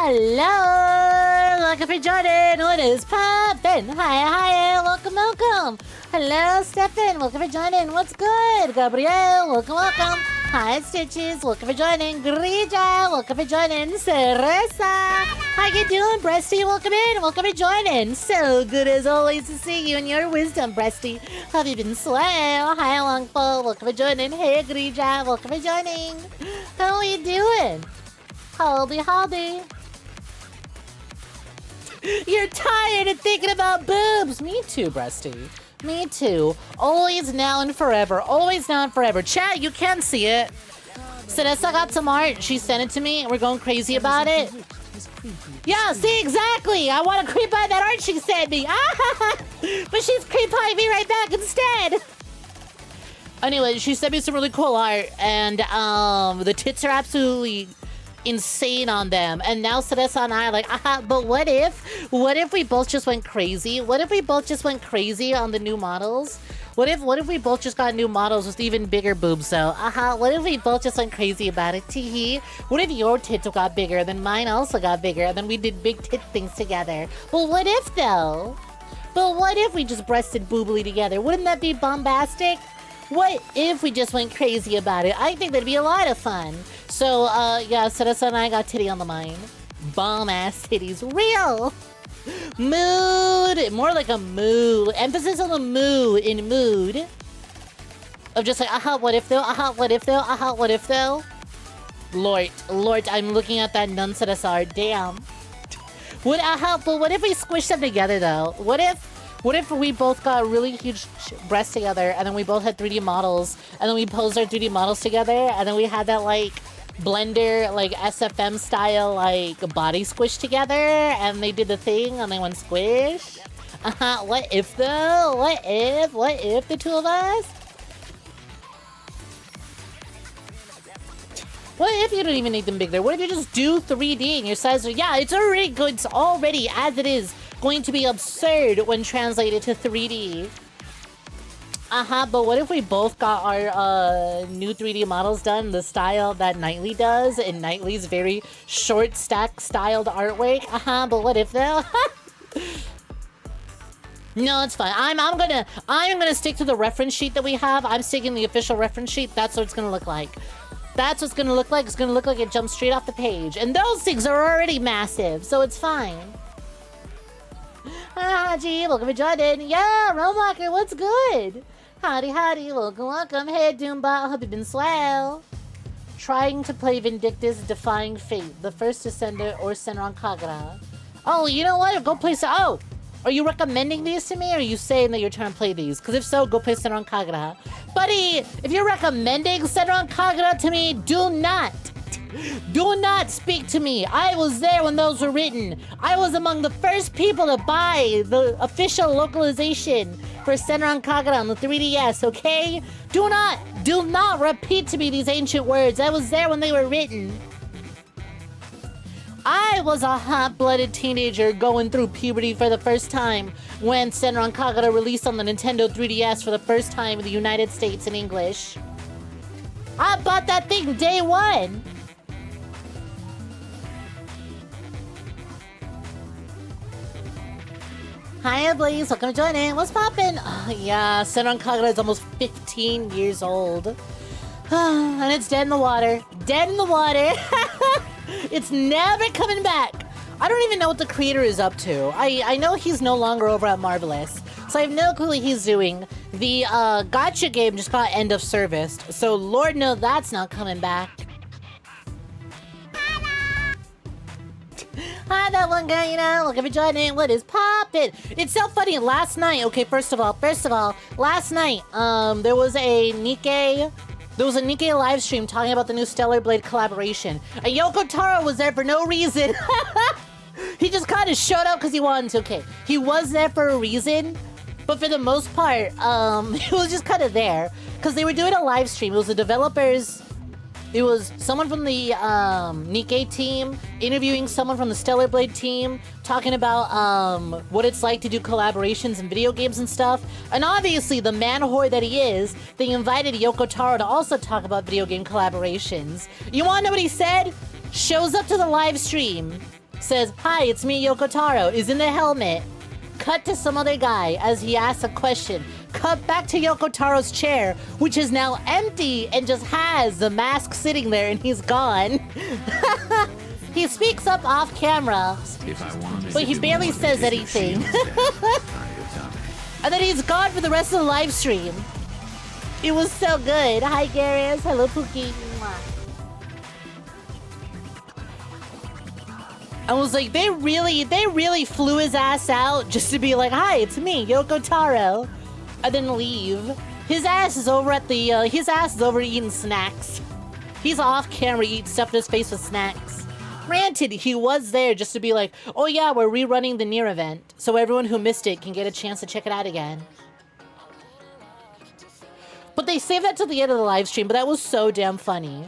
Hello! Welcome for Jordan. What is poppin'? Hi, welcome. Hello, Stefan. Welcome for joining. What's good? Gabriel, welcome. Hi, Stitches. Welcome for joining. Grija, welcome for joining. Cereza. How you doing, Breasty? Welcome in. Welcome for joining. So good as always to see you and your wisdom, Breasty. Have you been swell? Hi, Longful. Welcome for joining. Hey, Grija. Welcome for joining. How are you doing? Howdy. You're tired of thinking about boobs. Me too, Breasty. Me too. Always, now, and forever. Always, now, and forever. Chat, you can see it. Cereza got some art. She sent it to me, and we're going crazy about it. Yeah, see, exactly. I want to creep by that art she sent me. But she's creep-pieing me right back instead. Anyway, she sent me some really cool art, and the tits are absolutely insane on them. And now Cereza and I are like, but what if we both just went crazy? What if we both just went crazy on the new models? What if we both just got new models with even bigger boobs though? What if we both just went crazy about it? Teehee. What if your tits got bigger, then mine also got bigger, and then we did big tit things together? Well, what if though? But what if we just breasted boobly together? Wouldn't that be bombastic? What if we just went crazy about it? I think that'd be a lot of fun. So, yeah, Cereza and I got titty on the mind. Bomb-ass titties. Real! Mood! More like a mood. Emphasis on the mood in mood. Of just like, what if though? What if though? What if though? Lord, I'm looking at that nun Cereza art. Damn. But what if we squish them together though? What if we both got really huge breasts together, and then we both had 3D models, and then we posed our 3D models together, and then we had that, like, Blender, like, SFM style, like, body squish together, and they did the thing, and they went squish? What if, though? What if the two of us? What if you don't even need them bigger? What if you just do 3D and your size? Yeah, it's already good. It's already, as it is, going to be absurd when translated to 3D. But what if we both got our new 3D models done the style that Knightley does in Knightley's very short stack styled artwork? But what if though? No, it's fine. I'm gonna stick to the reference sheet that we have. I'm sticking the official reference sheet. That's what it's gonna look like. That's what's gonna look like. It's gonna look like it jumps straight off the page. And those things are already massive, so it's fine. Gee, welcome to Jordan. Yeah, Romwalker, what's good? Howdy, welcome. Hey, Doombot, hope you've been swell. Trying to play Vindictus, Defying Fate, the first Descender or Senran Kagura. Oh, you know what? Go play Oh! Are you recommending these to me, or are you saying that you're trying to play these? Because if so, go play Senran Kagura. Buddy, if you're recommending Senran Kagura to me, do not speak to me. I was there when those were written. I was among the first people to buy the official localization for Senran Kagura on the 3DS, okay? Do not repeat to me these ancient words. I was there when they were written. I was a hot-blooded teenager going through puberty for the first time when Senran Kagura released on the Nintendo 3DS for the first time in the United States in English. I bought that thing day one. Hi, Blaze. Welcome to joining. What's poppin'? Oh, yeah, Senran Kagura is almost 15 years old. And it's dead in the water. Dead in the water. It's never coming back. I don't even know what the creator is up to. I know he's no longer over at Marvelous, so I have no clue what he's doing. The gacha game just got end of service, so Lord knows that's not coming back. Hi, that one guy, you know, looking for joining. What is poppin'? It's so funny. Last night, okay, first of all, last night, there was a Nikkei live stream talking about the new Stellar Blade collaboration. And Yoko Taro was there for no reason. He just kind of showed up because he wanted to. Okay, he was there for a reason, but for the most part, he was just kind of there because they were doing a live stream. It was the developers. It was someone from the Nikkei team interviewing someone from the Stellar Blade team, talking about what it's like to do collaborations in video games and stuff. And obviously, the man whore that he is, they invited Yoko Taro to also talk about video game collaborations. You want to know what he said? Shows up to the live stream, says, "Hi, it's me, Yoko Taro," is in the helmet. Cut to some other guy as he asks a question. Cut back to Yoko Taro's chair, which is now empty and just has the mask sitting there, and he's gone. He speaks up off camera, but he barely says anything. And then he's gone for the rest of the live stream. It was so good. Hi, Garrus. Hello, Pookie. I was like, they really flew his ass out just to be like, "Hi, it's me, Yoko Taro," and then leave. His ass is over at the, his ass is over eating snacks. He's off camera eating stuff in his face with snacks. Granted, he was there just to be like, "Oh yeah, we're rerunning the Nier event, so everyone who missed it can get a chance to check it out again." But they saved that till the end of the live stream, but that was so damn funny.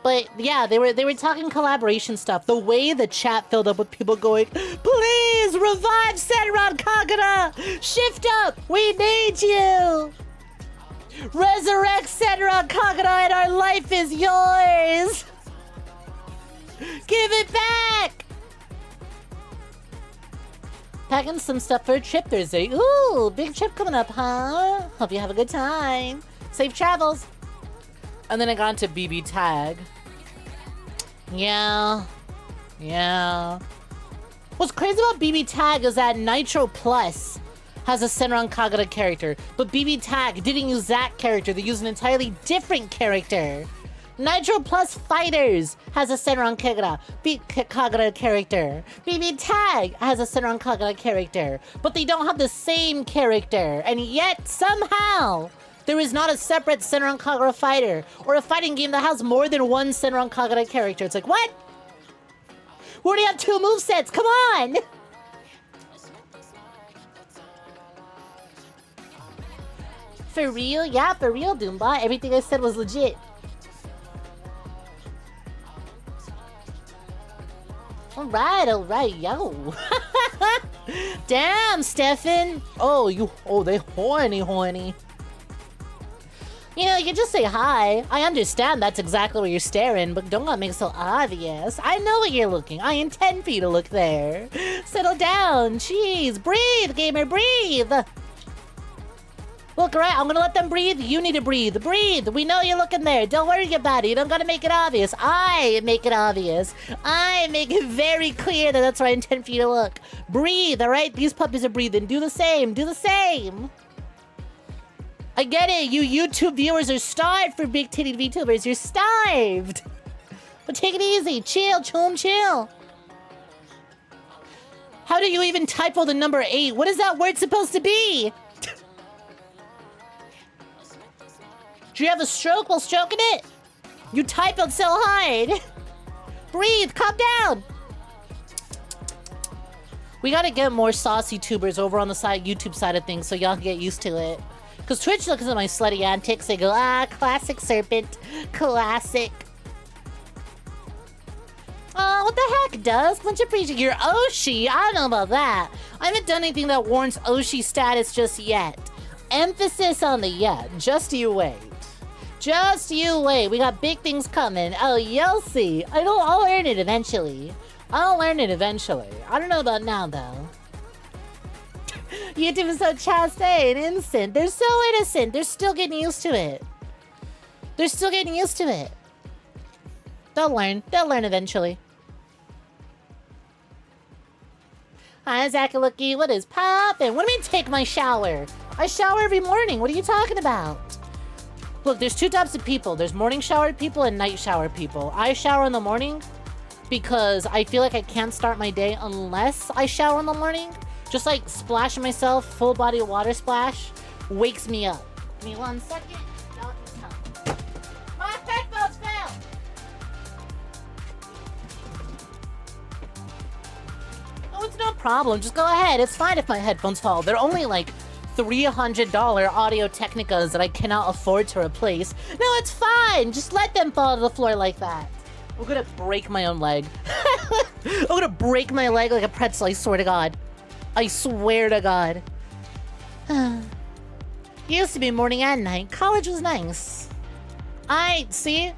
But yeah, they were talking collaboration stuff. The way the chat filled up with people going, "Please revive Senran Kagura! Shift up! We need you! Resurrect Senran Kagura and our life is yours! Give it back!" Packing some stuff for a trip Thursday. Ooh, big trip coming up, huh? Hope you have a good time. Safe travels. And then I got into BB Tag. Yeah. What's crazy about BB Tag is that Nitro Plus has a Senran Kagura character, but BB Tag didn't use that character. They used an entirely different character. Nitro Plus Fighters has a Senran Kagura character. BB Tag has a Senran Kagura character, but they don't have the same character, and yet somehow there is not a separate Senran Kagura fighter or a fighting game that has more than one Senran Kagura character. It's like, what? We already have 2 movesets. Come on! For real? Yeah, for real, Doombot. Everything I said was legit. Alright, yo. Damn, Stefan. Oh, they horny. You know, you just say hi. I understand that's exactly where you're staring, but don't make it so obvious. I know where you're looking. I intend for you to look there. Settle down. Jeez, breathe, gamer, breathe. Look, alright, I'm gonna let them breathe. You need to breathe. Breathe. We know you're looking there. Don't worry about it. You don't gotta make it obvious. I make it obvious. I make it very clear that that's where I intend for you to look. Breathe, alright? These puppies are breathing. Do the same. Do the same. I get it. You YouTube viewers are starved for big titty VTubers. You're starved. But take it easy. Chill, chill. How do you even typo the number 8? What is that word supposed to be? Do you have a stroke while stroking it? You typoed so hard. Breathe, calm down. We gotta get more saucy tubers over on the YouTube side of things so y'all can get used to it. Because Twitch looks at my slutty antics, they go, classic Serpent, classic. Oh, what the heck, Does? Much appreciate your Oshi. I don't know about that. I haven't done anything that warrants Oshi status just yet. Emphasis on the yet. Just you wait. Just you wait. We got big things coming. Oh, you'll see. I'll learn it eventually. I don't know about now, though. YouTube is so chaste and innocent. They're so innocent. They're still getting used to it. They'll learn. They'll learn eventually. Hi, 𝐒𝐤 what is poppin'? What do you mean take my shower? I shower every morning. What are you talking about? Look, there's 2 types of people. There's morning shower people and night shower people. I shower in the morning because I feel like I can't start my day unless I shower in the morning. Just like splashing myself, full body water splash, wakes me up. Give me 1 second. My headphones fell! Oh, it's no problem. Just go ahead. It's fine if my headphones fall. They're only like $300 Audio Technicas that I cannot afford to replace. No, it's fine. Just let them fall to the floor like that. I'm gonna break my own leg. I'm gonna break my leg like a pretzel, I swear to God. I swear to God. Used to be morning and night. College was nice. See?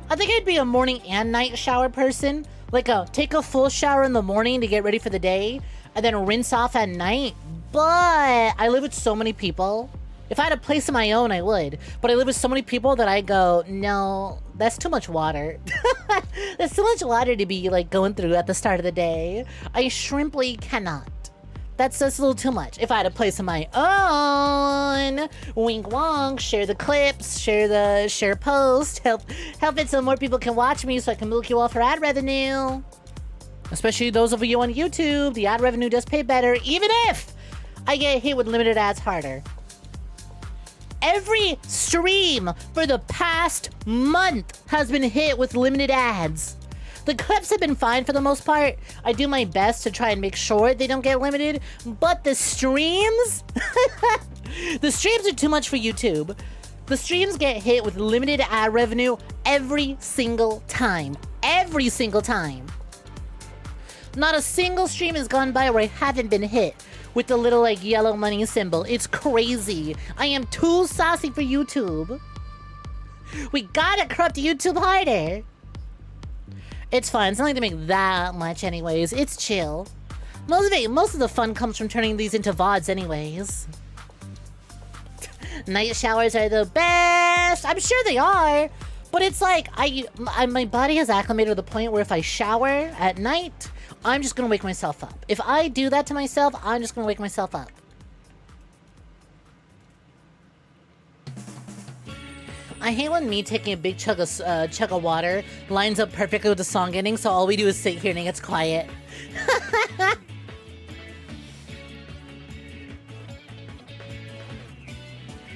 I think I'd be a morning and night shower person, Like, take a full shower in the morning to get ready for the day, and then rinse off at night. But I live with so many people. If I had a place of my own, I would. But I live with so many people that I go, no, that's too much water. That's too much water to be, like, going through at the start of the day. I shrimply cannot. That's just a little too much. If I had a place of my own, wink wonk, share the clips, share post, help it so more people can watch me so I can milk you all for ad revenue. Especially those of you on YouTube, the ad revenue does pay better, even if I get hit with limited ads harder. Every stream for the past month has been hit with limited ads. The clips have been fine for the most part. I do my best to try and make sure they don't get limited, but the streams, the streams are too much for YouTube. The streams get hit with limited ad revenue every single time. Every single time. Not a single stream has gone by where I haven't been hit with the little, like, yellow money symbol. It's crazy. I am too saucy for YouTube. We gotta corrupt YouTube harder. It's fine. It's not like they make that much anyways. It's chill. Most of the fun comes from turning these into VODs anyways. Night showers are the best. I'm sure they are. But it's like, my body has acclimated to the point where if I shower at night, I'm just gonna wake myself up. If I do that to myself, I'm just gonna wake myself up. I hate when me taking a big chug of water lines up perfectly with the song ending, so all we do is sit here and it gets quiet.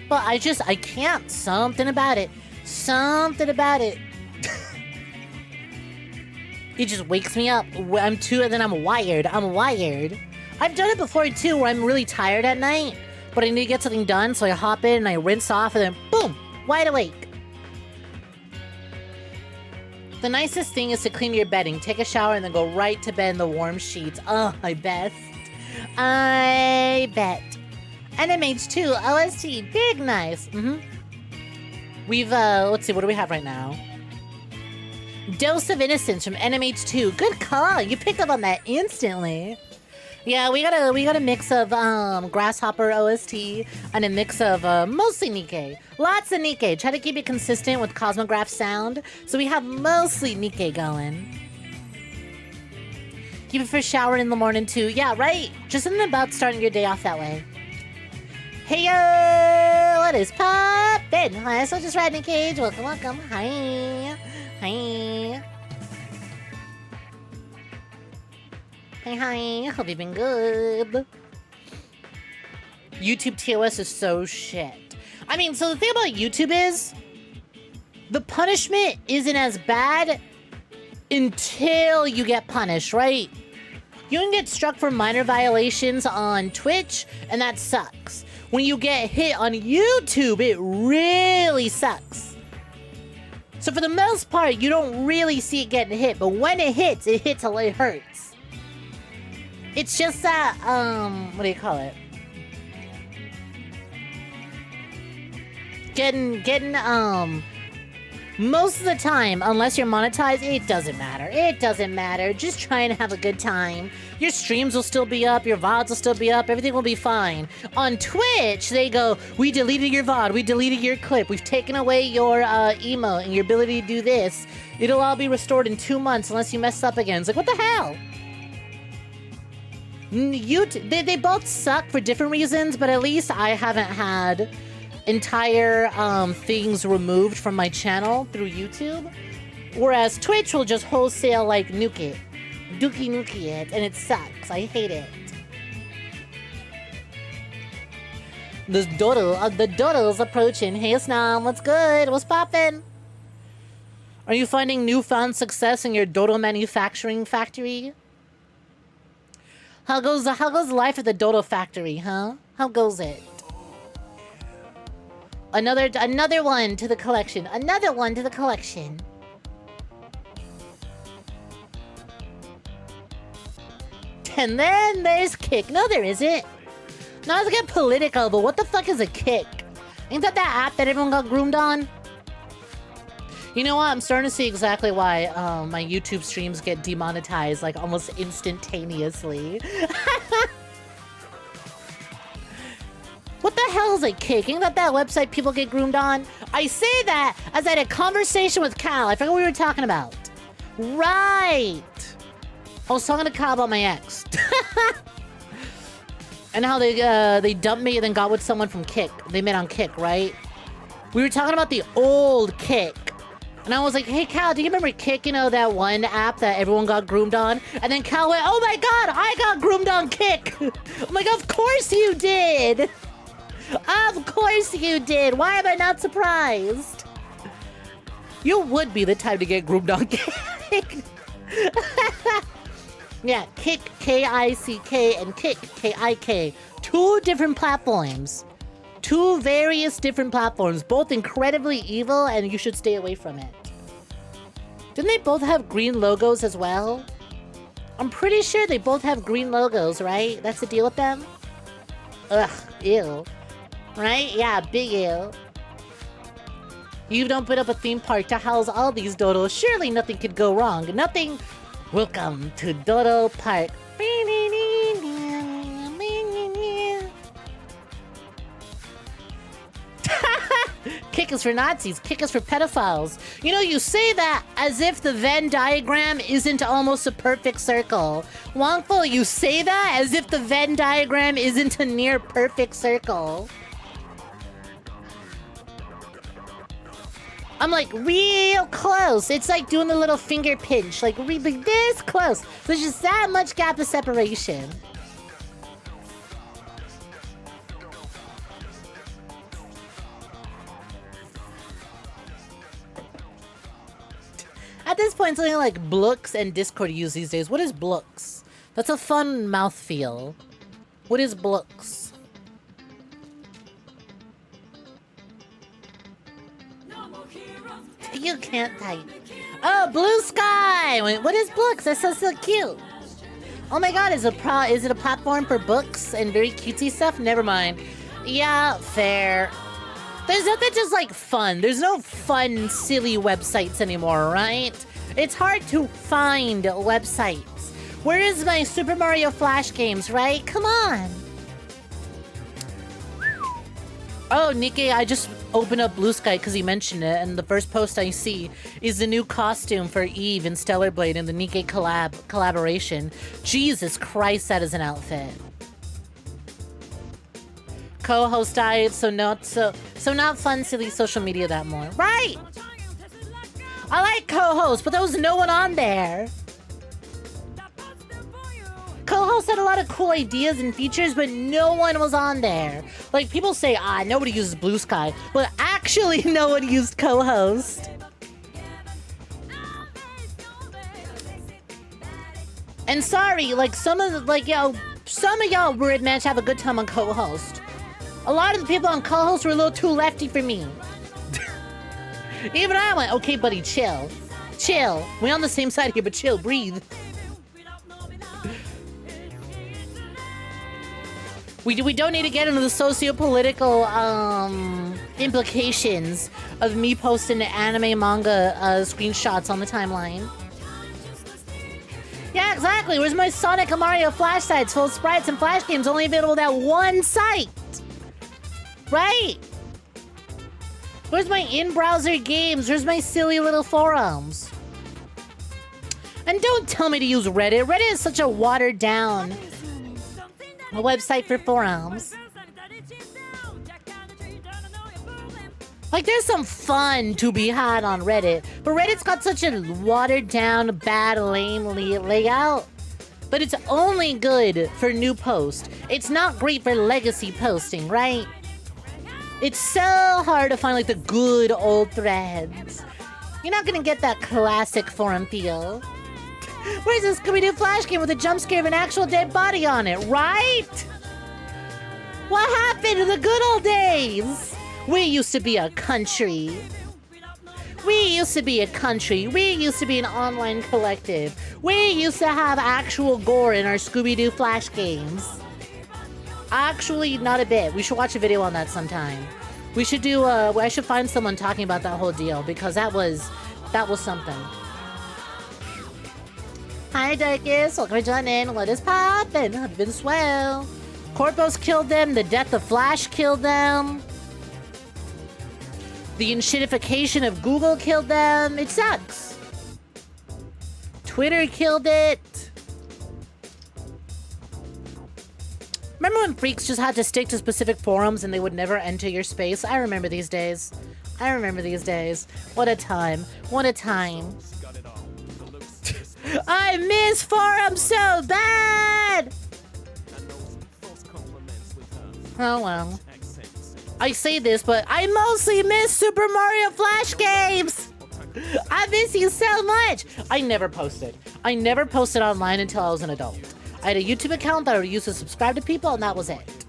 But I can't. Something about it. Something about it. It just wakes me up. And then I'm wired. I've done it before too, where I'm really tired at night, but I need to get something done, so I hop in and I rinse off and then boom, wide awake. The nicest thing is to clean your bedding, take a shower, and then go right to bed in the warm sheets. Oh, my best. I bet. NMH2, OST, big nice. We've, let's see, what do we have right now? Dose of Innocence from NMH2. Good call. You picked up on that instantly. Yeah, we got a mix of Grasshopper OST and a mix of mostly Nikke. Lots of Nikke. Try to keep it consistent with Cosmograph sound. So we have mostly Nikke going. Keep it for showering in the morning too. Yeah, right. Just something about starting your day off that way. Hey yo, what is poppin'? Hi, so just riding a cage. Welcome. Hi. Hi, hope you've been good. YouTube TOS is so shit. I mean, so the thing about YouTube is, the punishment isn't as bad until you get punished, right? You can get struck for minor violations on Twitch, and that sucks. When you get hit on YouTube, it really sucks. So for the most part, you don't really see it getting hit, but when it hits till it hurts. It's just that, what do you call it? Getting, most of the time, unless you're monetized, it doesn't matter. It doesn't matter. Just try and have a good time. Your streams will still be up, your VODs will still be up, everything will be fine. On Twitch, they go, we deleted your VOD, we deleted your clip, we've taken away your emote and your ability to do this. It'll all be restored in 2 months unless you mess up again. It's like, what the hell? They both suck for different reasons, but at least I haven't had entire things removed from my channel through YouTube. Whereas Twitch will just wholesale, like, nuke it. Nuke it, and it sucks. I hate it. The doodle's approaching. Hey, Snom, what's good? What's poppin'? Are you finding newfound success in your doodle manufacturing factory? How goes life at the doodle factory, huh? How goes it? Another one to the collection. Another one to the collection. And then there's Kick. No, there isn't. Not to get political, but what the fuck is a Kick? Ain't that app that everyone got groomed on? You know what? I'm starting to see exactly why my YouTube streams get demonetized like almost instantaneously. What the hell is a kick? Ain't that website people get groomed on? I say that as I had a conversation with Cal. I forgot what we were talking about. Right. I was talking to Cal about my ex. And how they dumped me and then got with someone from Kick. They met on Kick, right? We were talking about the old Kick. And I was like, hey, Cal, do you remember Kick? You know, that one app that everyone got groomed on? And then Cal went, oh my god, I got groomed on Kick. I'm like, of course you did. Of course you did. Why am I not surprised? You would be the type to get groomed on Kick. Yeah, Kick, K-I-C-K, and Kick, K-I-K. Two different platforms. Two various different platforms, both incredibly evil, and you should stay away from it. Didn't they both have green logos as well? I'm pretty sure they both have green logos, right? That's the deal with them? Ugh, ew. Right? Yeah, big ew. You don't put up a theme park to house all these dodos. Surely nothing could go wrong. Nothing. Welcome to Dodo Park. Kick is for Nazis. Kick is for pedophiles. You know, you say that as if the Venn diagram isn't almost a perfect circle. Wongful, you say that as if the Venn diagram isn't a near perfect circle. I'm like real close. It's like doing the little finger pinch, like really this close. There's just that much gap of separation. At this point, it's only like Blooks and Discord use these days. What is Blooks? That's a fun mouthfeel. What is Blooks? You can't type. Oh, Blue Sky! What is Blooks? That's so cute. Oh my god, is it a platform for books and very cutesy stuff? Never mind. Yeah, fair. There's nothing just like fun. There's no fun, silly websites anymore, right? It's hard to find websites. Where is my Super Mario Flash games, right? Come on. Oh, Nikkei, I just opened up Blue Sky because he mentioned it, and the first post I see is the new costume for Eve in Stellar Blade in the Nikkei collaboration. Jesus Christ, that is an outfit. Co-host died, so not fun, silly social media that more. Right! I like co-host, but there was no one on there. Co-host had a lot of cool ideas and features, but no one was on there. Like, people say, nobody uses Blue Sky, but actually no one used co-host. And sorry, like, some of y'all Word Match have a good time on co-host. A lot of the people on co-host were a little too lefty for me. Even I went, okay, buddy, chill. Chill. We're on the same side here, but chill, breathe. We don't need to get into the socio-political implications of me posting anime manga screenshots on the timeline. Yeah, exactly. Where's my Sonic and Mario Flash sites full of sprites and Flash games only available at one site? Right? Where's my in-browser games? Where's my silly little forums? And don't tell me to use Reddit. Reddit is such a watered-down website for forums. Like, there's some fun to be had on Reddit, but Reddit's got such a watered-down, bad, lame layout. But it's only good for new posts. It's not great for legacy posting, right? It's so hard to find, like, the good old threads. You're not gonna get that classic forum feel. Where's this Scooby-Doo Flash game with a jump scare of an actual dead body on it, right? What happened to the good old days? We used to be a country. We used to be a country. We used to be an online collective. We used to have actual gore in our Scooby-Doo Flash games. Actually, not a bit. We should watch a video on that sometime. We should do, I should find someone talking about that whole deal, because that was something. Hi, Darkest. Welcome to join in. What is poppin'? I've been swell. Corpos killed them. The death of Flash killed them. The enshittification of Google killed them. It sucks. Twitter killed it. Remember when freaks just had to stick to specific forums and they would never enter your space? I remember these days. I remember these days. What a time. What a time. I miss forums so bad! Oh well. I say this, but I mostly miss Super Mario Flash games! I miss you so much! I never posted. I never posted online until I was an adult. I had a YouTube account that I used to subscribe to people, and that was it.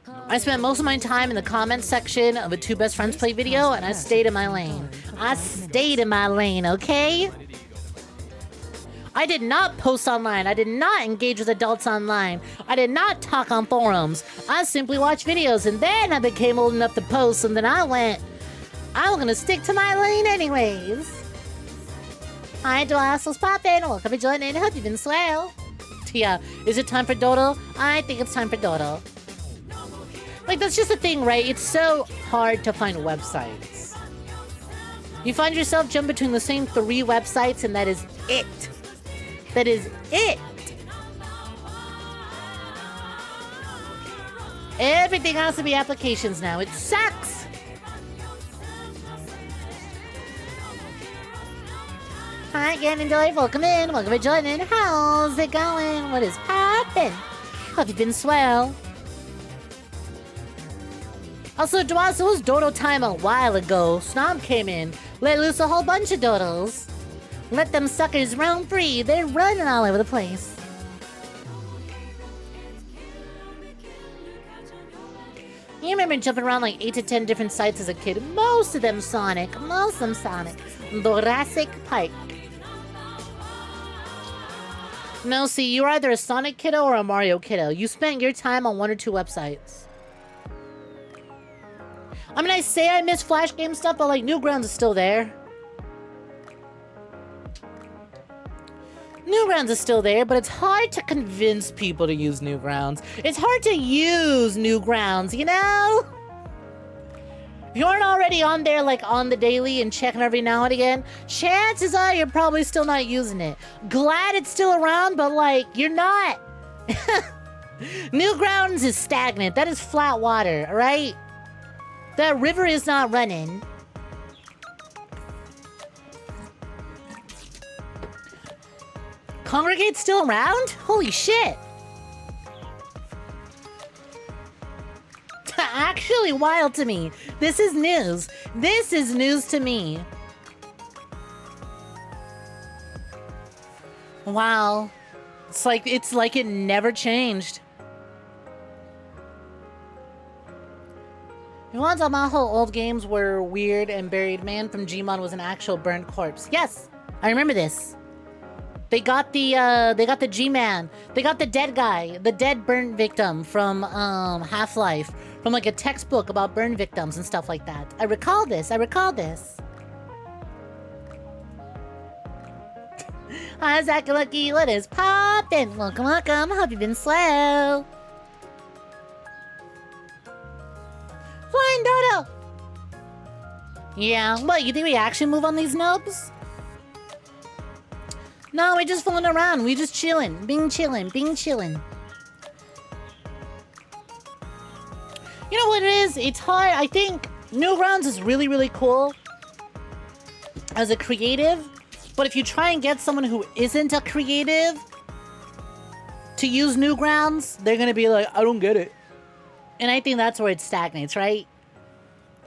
I spent most of my time in the comments section of a Two Best Friends Play video, and I stayed in my lane. I stayed in my lane, okay? I did not post online. I did not engage with adults online. I did not talk on forums. I simply watched videos, and then I became old enough to post, and then I went, I'm gonna stick to my lane anyways. Hi, Dwassels poppin'. Welcome to join in. Hope you've been swell. Tia, is it time for Dodo? I think it's time for Dodo. Like, that's just the thing, right? It's so hard to find websites. You find yourself jump between the same 3 websites, and that is it. That is it. Everything has to be applications now. It sucks. Hi again, Enjoy. Welcome in. Welcome to joining. How's it going? What is poppin'? Hope you've been swell. Also, Dwas, it was Dodo time a while ago. Snob came in, let loose a whole bunch of Dodos. Let them suckers roam free. They're running all over the place. You remember jumping around like 8 to 10 different sites as a kid. Most of them Sonic. Most of them Sonic. Jurassic Park. No, see, you're either a Sonic kiddo or a Mario kiddo. You spent your time on 1 or 2 websites. I mean, I say I miss Flash game stuff, but like Newgrounds is still there. Newgrounds is still there, but it's hard to convince people to use Newgrounds. It's hard to use Newgrounds, you know? If you aren't already on there, like on the daily and checking every now and again, chances are you're probably still not using it. Glad it's still around, but like, you're not. Newgrounds is stagnant. That is flat water, all right? That river is not running. Congregate's still around? Holy shit. Actually wild to me. This is news. This is news to me. Wow. It's like it never changed. You want to talk about how old games were weird and buried? Man from Gmod was an actual burnt corpse. Yes, I remember this. They got the G-Man. They got the dead guy, the dead burnt victim from Half-Life, from like a textbook about burn victims and stuff like that. I recall this. I recall this. Hi, 𝐒𝐴𝐚𝐿. What is poppin'? Welcome, welcome. Hope you've been swell. Flying Dodo! Yeah, what, you think we actually move on these nubs? No, we're just fooling around. We just chillin'. Being chillin'. Being chillin'. You know what it is? It's hard. I think Newgrounds is really, really cool as a creative. But if you try and get someone who isn't a creative to use Newgrounds, they're gonna be like, I don't get it. And I think that's where it stagnates, right?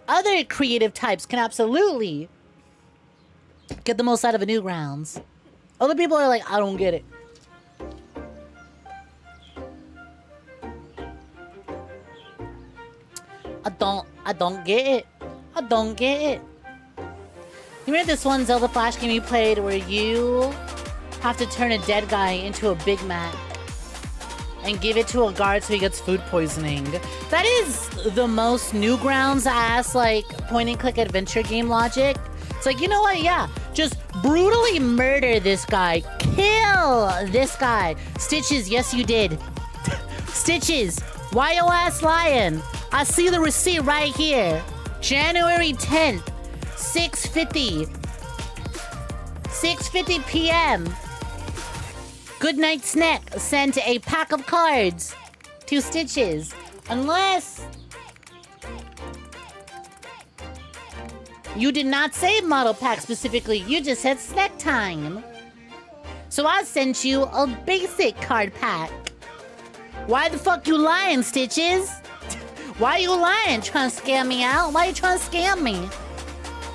Other creative types can absolutely get the most out of a Newgrounds. Other people are like, I don't get it. I don't get it. I don't get it. You remember this one Zelda Flash game you played where you have to turn a dead guy into a Big Mac? and give it to a guard so he gets food poisoning. That is the most Newgrounds ass, like, point-and-click adventure game logic. It's like, you know what? Yeah, just brutally murder this guy. Kill this guy. Stitches, yes you did. Stitches, why your ass lying? I see the receipt right here. January 10th, 6:50 p.m. Goodnight Snek sent a pack of cards to Stitches. Unless you did not say model pack specifically, you just said snack time. So I sent you a basic card pack. Why the fuck you lying, Stitches? Why you lying? Trying to scam me out? Why you trying to scam me?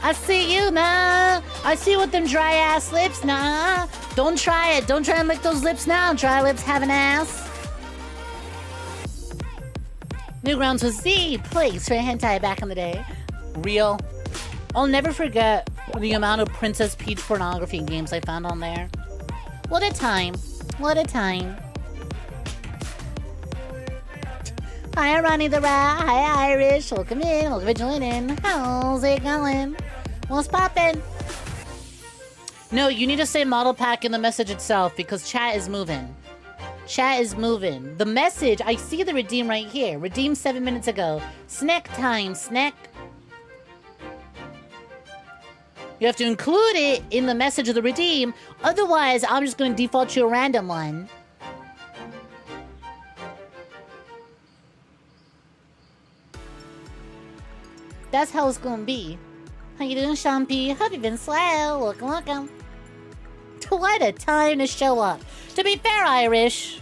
I see you, nah. I see you with them dry ass lips, nah. Don't try it. Don't try and lick those lips now. Dry lips have an ass. Newgrounds was the place for hentai back in the day. Real. I'll never forget the amount of Princess Peach pornography games I found on there. What a time. What a time. Hi, Ronnie the Rat. Hi, Irish. Welcome in. Welcome to join in. How's it going? What's poppin'? No, you need to say model pack in the message itself because chat is moving. Chat is moving. The message, I see the redeem right here. Redeemed 7 minutes ago. Snack time, Snek. You have to include it in the message of the redeem. Otherwise, I'm just going to default you a random one. That's how it's going to be. How you doing, Shampy? Hope you've been swell. Welcome. What a time to show up. To be fair, Irish,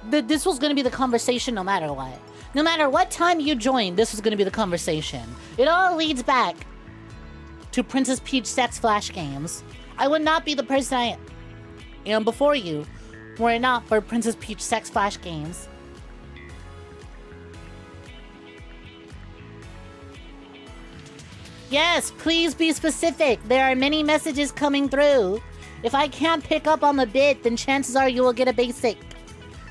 this was going to be the conversation no matter what. No matter what time you joined, this was going to be the conversation. It all leads back to Princess Peach sex flash games. I would not be the person I am before you were it not for Princess Peach sex flash games. Yes, please be specific. There are many messages coming through. If I can't pick up on the bit, then chances are you will get a basic.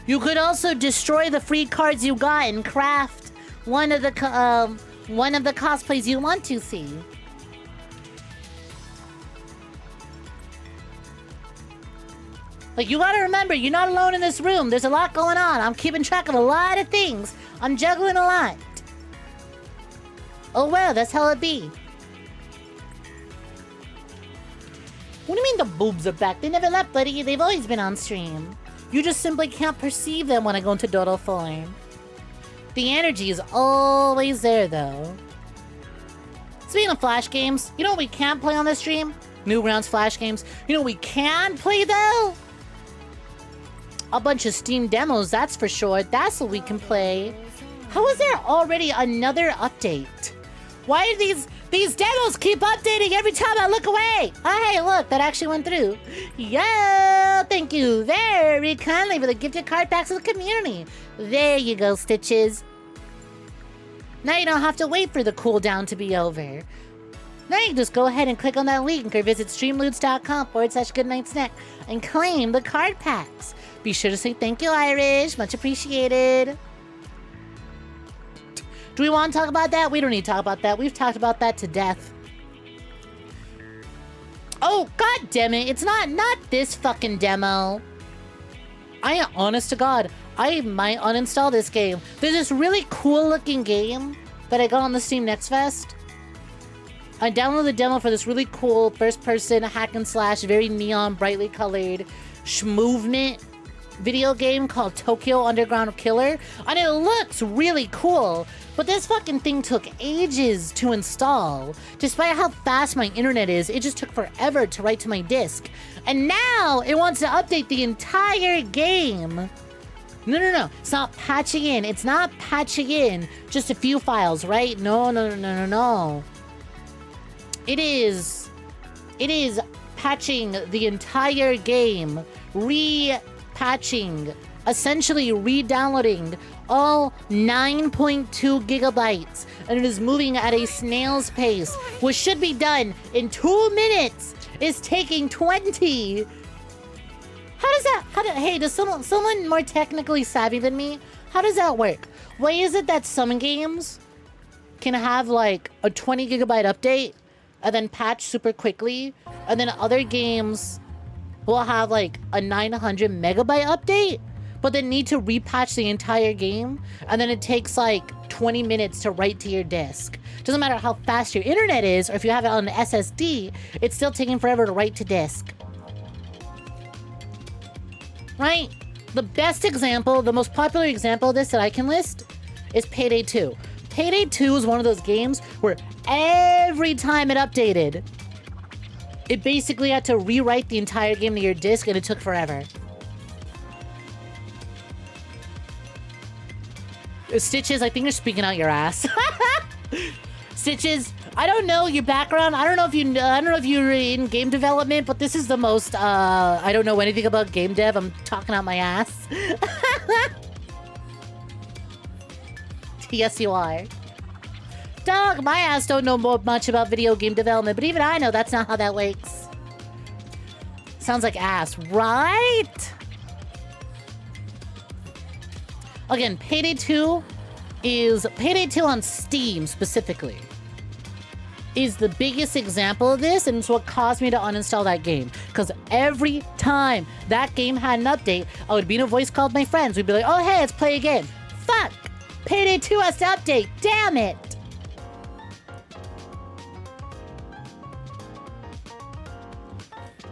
You could also destroy the free cards you got and craft one of the cosplays you want to see. Like, you gotta remember, you're not alone in this room. There's a lot going on. I'm keeping track of a lot of things. I'm juggling a lot. Oh well, that's how it be. What do you mean the boobs are back? They never left, buddy. They've always been on stream. You just simply can't perceive them when I go into dodo form. The energy is always there, though. Speaking of flash games, you know what we can't play on this stream? Newgrounds flash games. You know what we can play, though? A bunch of Steam demos, that's for sure. That's what we can play. How is there already another update? Why do these demos keep updating every time I look away? Oh, hey, look, that actually went through. Yeah, thank you very kindly for the gifted card packs of the community. There you go, Stitches. Now you don't have to wait for the cooldown to be over. Now you can just go ahead and click on that link or visit streamloots.com/GoodnightSnek and claim the card packs. Be sure to say thank you, Irish. Much appreciated. Do we want to talk about that? We don't need to talk about that. We've talked about that to death. Oh, god damn it. It's not this fucking demo. Honest to God, I might uninstall this game. There's this really cool looking game that I got on the Steam Next Fest. I downloaded the demo for this really cool first person hack and slash, very neon, brightly colored movement video game called Tokyo Underground Killer, and it looks really cool, but this fucking thing took ages to install. Despite how fast my internet is, it just took forever to write to my disk. And now it wants to update the entire game. No. It's not patching in. It's not patching in just a few files, right? No. It is patching the entire game, patching, essentially re-downloading all 9.2 gigabytes, and it is moving at a snail's pace. What should be done in 2 minutes is taking 20. How does that, hey, does someone more technically savvy than me, how does that work? Why is it that some games can have like a 20 gigabyte update and then patch super quickly, and then other games will have like a 900 megabyte update, but then need to repatch the entire game, and then it takes like 20 minutes to write to your disk? Doesn't matter how fast your internet is, or if you have it on an SSD, it's still taking forever to write to disk. Right? The best example, the most popular example of this that I can list is Payday 2. Payday 2 is one of those games where every time it updated, it basically had to rewrite the entire game to your disk, and it took forever. Stitches, I think you're speaking out your ass. Stitches, I don't know your background. I don't know if you're in game development, but this is the most I don't know anything about game dev. I'm talking out my ass. Yes, you are. Dog, my ass don't know much about video game development, but even I know that's not how that works. Sounds like ass, right? Again, Payday 2 on Steam specifically is the biggest example of this, and it's what caused me to uninstall that game. Because every time that game had an update, I would be in a voice call with my friends. We'd be like, oh, hey, let's play again. Fuck! Payday 2 has to update. Damn it!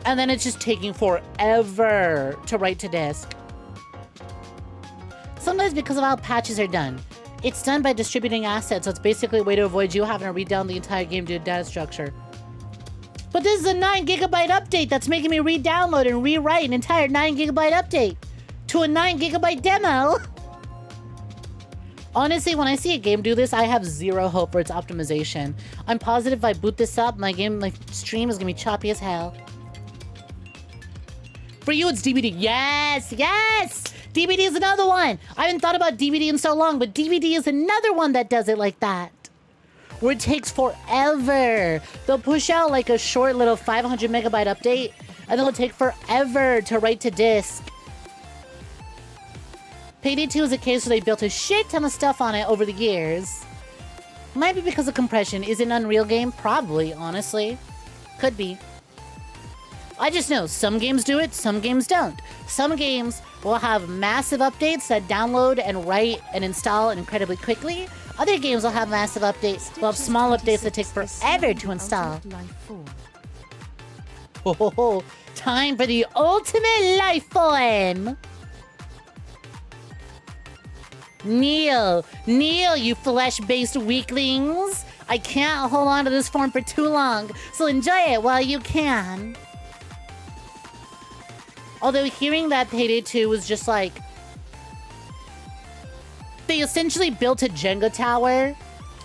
And then it's just taking forever to write to disk. Sometimes because of how patches are done. It's done by distributing assets, so it's basically a way to avoid you having to read down the entire game to a data structure. But this is a 9 gigabyte update that's making me re-download and rewrite an entire 9 gigabyte update to a 9 gigabyte demo. Honestly, when I see a game do this, I have zero hope for its optimization. I'm positive if I boot this up, my stream is gonna be choppy as hell. For you, it's DVD. Yes, yes! DVD is another one. I haven't thought about DVD in so long, but DVD is another one that does it like that. Where it takes forever. They'll push out like a short little 500 megabyte update, and then it'll take forever to write to disk. Payday 2 is a case where they built a shit ton of stuff on it over the years. Might be because of compression. Is it an Unreal game? Probably, honestly. Could be. I just know some games do it, some games don't. Some games will have massive updates that download and write and install incredibly quickly. Other games will have massive updates, will have small updates that take forever to install. Oh, time for the ultimate life form! Kneel, you flesh-based weaklings! I can't hold on to this form for too long, so enjoy it while you can. Although hearing that Payday 2 was just like... They essentially built a Jenga tower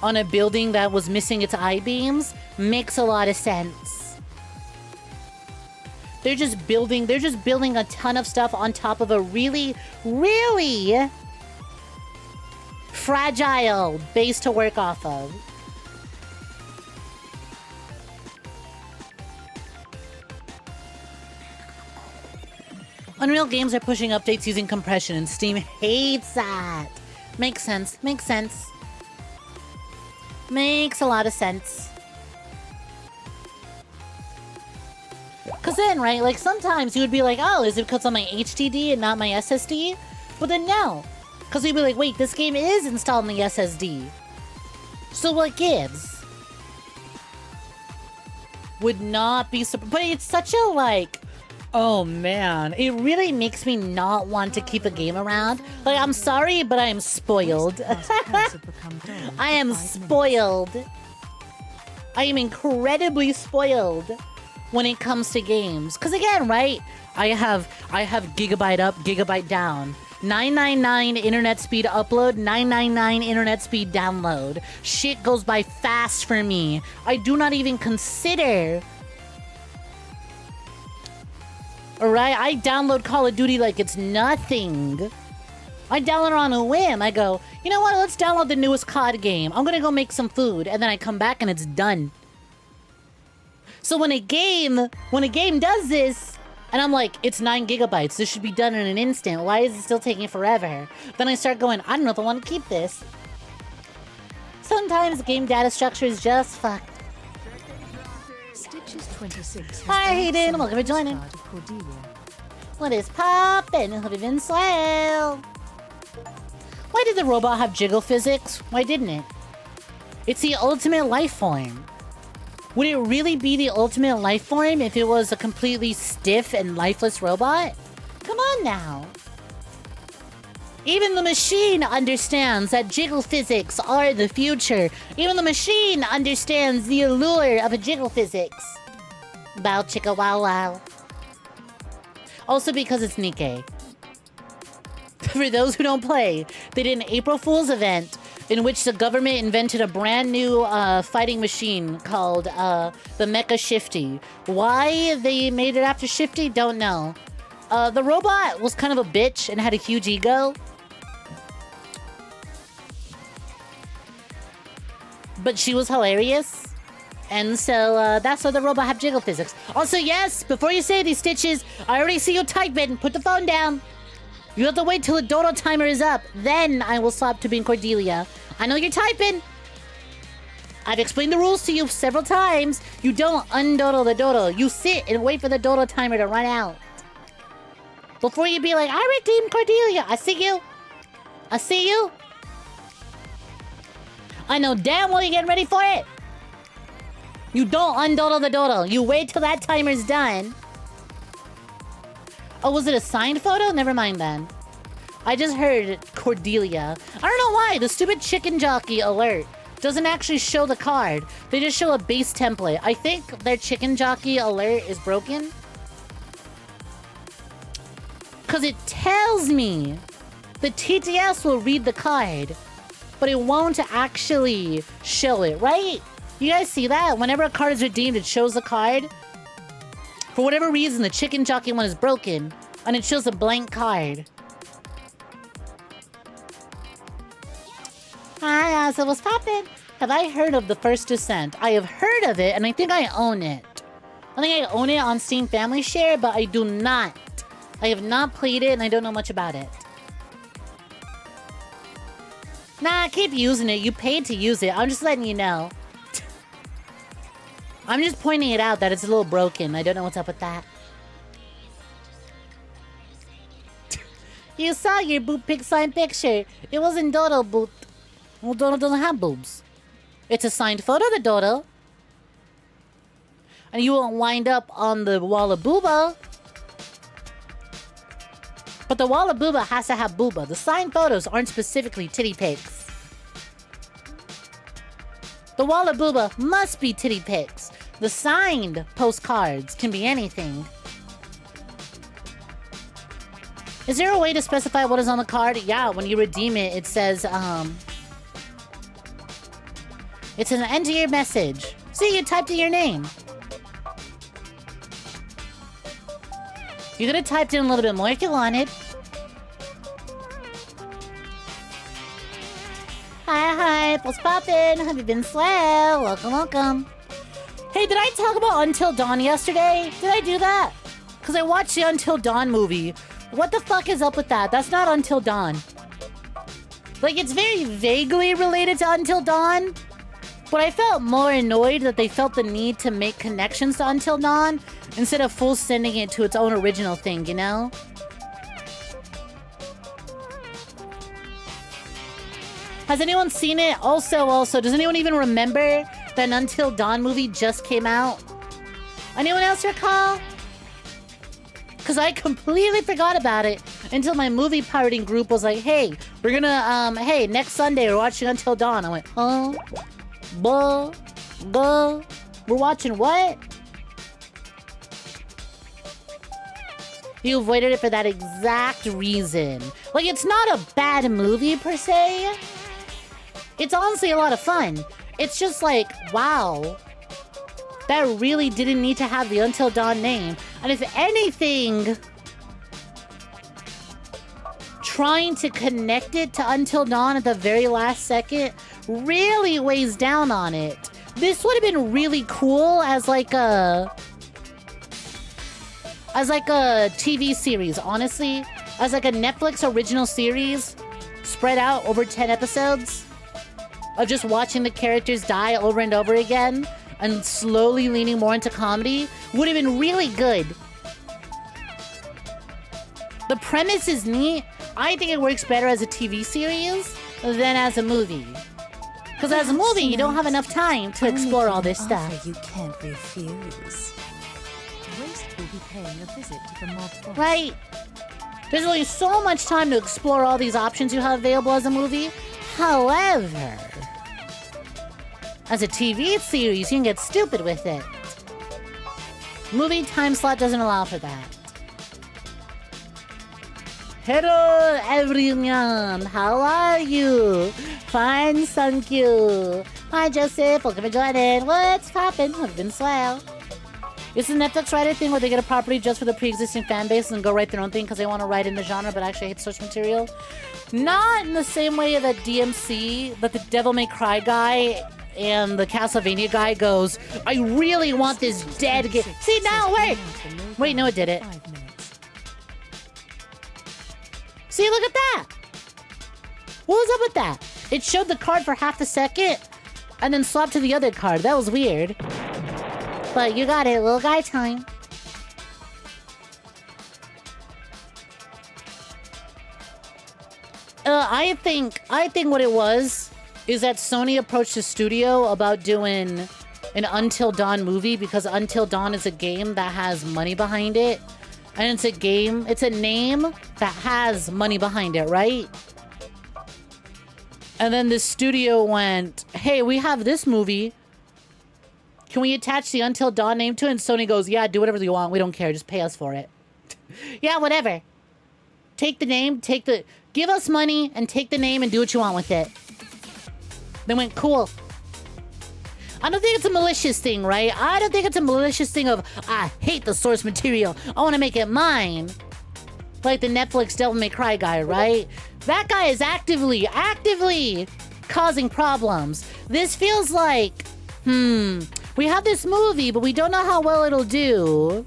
on a building that was missing its I-beams makes a lot of sense. They're just building a ton of stuff on top of a really, really fragile base to work off of. Unreal games are pushing updates using compression, and Steam hates that. Makes sense. Makes sense. Makes a lot of sense. Because then, right, like sometimes you would be like, oh, is it because I'm my HDD and not my SSD? But then no. Because we'd be like, wait, this game is installed on the SSD. So what gives? Would not be surprised. But it's such a like... Oh man, it really makes me not want to keep a game around. Like, I'm sorry, but I am spoiled. I am spoiled. I am incredibly spoiled when it comes to games. Because again, right, I have gigabyte up, gigabyte down. 999 internet speed upload, 999 internet speed download. Shit goes by fast for me. I do not even consider... Alright, I download Call of Duty like it's nothing. I download it on a whim. I go, you know what, let's download the newest COD game. I'm gonna go make some food, and then I come back and it's done. So when a game does this, And I'm like, it's 9 gigabytes. This should be done in an instant. Why is it still taking forever? Then I start going, I don't know if I want to keep this. Sometimes game data structure is just fucked. Hi, Hayden. Welcome for joining. What is poppin'? Have you been swell? Why did the robot have jiggle physics? Why didn't it? It's the ultimate life form. Would it really be the ultimate life form if it was a completely stiff and lifeless robot? Come on now. Even the machine understands that jiggle physics are the future. Even the machine understands the allure of a jiggle physics. Bow chicka wow wow. Also because it's Nikkei. For those who don't play, they did an April Fool's event in which the government invented a brand new fighting machine called the Mecha Shifty. Why they made it after Shifty, don't know. The robot was kind of a bitch and had a huge ego. But she was hilarious. And so that's why the robot had jiggle physics. Also, yes, before you say these stitches, I already see you typing. Put the phone down. You have to wait till the dodo timer is up. Then I will swap to being Cordelia. I know you're typing. I've explained the rules to you several times. You don't undodo the dodo. You sit and wait for the dodo timer to run out. Before you be like, I redeemed Cordelia. I see you. I see you. I know damn well you're getting ready for it. You don't undodo the dodo. You wait till that timer's done. Oh, was it a signed photo? Never mind then. I just heard Cordelia. I don't know why. The stupid chicken jockey alert doesn't actually show the card. They just show a base template. I think their chicken jockey alert is broken. Because it tells me the TTS will read the card, but it won't actually show it, right? You guys see that? Whenever a card is redeemed, it shows the card. For whatever reason, the chicken jockey one is broken, and it shows a blank card. Hi, so what's poppin'? Have I heard of the First Descent? I have heard of it, and I think I own it. I think I own it on Steam Family Share, but I do not. I have not played it, and I don't know much about it. Nah, keep using it. You paid to use it. I'm just letting you know. I'm just pointing it out that it's a little broken. I don't know what's up with that. You saw your boob pic signed picture. It wasn't Dodo boot. Well, Dodo doesn't have boobs. It's a signed photo of the Dodo. And you won't wind up on the wall of booba. But the wall of booba has to have booba. The signed photos aren't specifically titty pics. The wall of booba must be titty pics. The signed postcards can be anything. Is there a way to specify what is on the card? Yeah, when you redeem it, it says, it's an enter your message. See, you typed in your name. You could have typed in a little bit more if you wanted. Hi, what's poppin'? Have you been swell? Welcome, welcome. Hey, did I talk about Until Dawn yesterday? Did I do that? Because I watched the Until Dawn movie. What the fuck is up with that? That's not Until Dawn. Like, it's very vaguely related to Until Dawn, but I felt more annoyed that they felt the need to make connections to Until Dawn instead of full sending it to its own original thing, you know? Has anyone seen it? Also, does anyone even remember that an Until Dawn movie just came out? Anyone else recall? Because I completely forgot about it until my movie pirating group was like, hey, we're gonna, hey, next Sunday we're watching Until Dawn. I went, huh? We're watching what? You avoided it for that exact reason. Like, it's not a bad movie per se. It's honestly a lot of fun. It's just like, wow. That really didn't need to have the Until Dawn name. And if anything, trying to connect it to Until Dawn at the very last second really weighs down on it. This would have been really cool as like a as like a TV series, honestly. As like a Netflix original series spread out over 10 episodes of just watching the characters die over and over again and slowly leaning more into comedy would have been really good. The premise is neat. I think it works better as a TV series than as a movie. Because as a movie, you don't have enough time to explore all this stuff. You can't refuse. Waste will be paying a visit to the mob boss. Right? There's only so much time to explore all these options you have available as a movie. However, as a TV series, you can get stupid with it. Movie time slot doesn't allow for that. Hello, everyone. How are you? Fine, thank you. Hi, Joseph. Welcome to joining. What's poppin'? I've been swell. It's the Netflix writer thing where they get a property just for the pre-existing fan base and go write their own thing because they want to write in the genre but actually hate source material. Not in the same way that DMC, that the Devil May Cry guy and the Castlevania guy goes, I really want this dead game. See, now, wait. Wait, no, it did it. See, look at that. What was up with that? It showed the card for half a second and then swapped to the other card. That was weird. But you got it, little guy time. I think what it was is that Sony approached the studio about doing an Until Dawn movie because Until Dawn is a game that has money behind it. And it's a name that has money behind it, right? And then the studio went, hey, we have this movie. Can we attach the Until Dawn name to it? And Sony goes, yeah, do whatever you want. We don't care. Just pay us for it. Yeah, whatever. Take the name, give us money and take the name and do what you want with it. They went, cool. I don't think it's a malicious thing, right? I don't think it's a malicious thing of, I hate the source material. I want to make it mine. Like the Netflix Devil May Cry guy, right? That guy is actively causing problems. This feels like, we have this movie, but we don't know how well it'll do.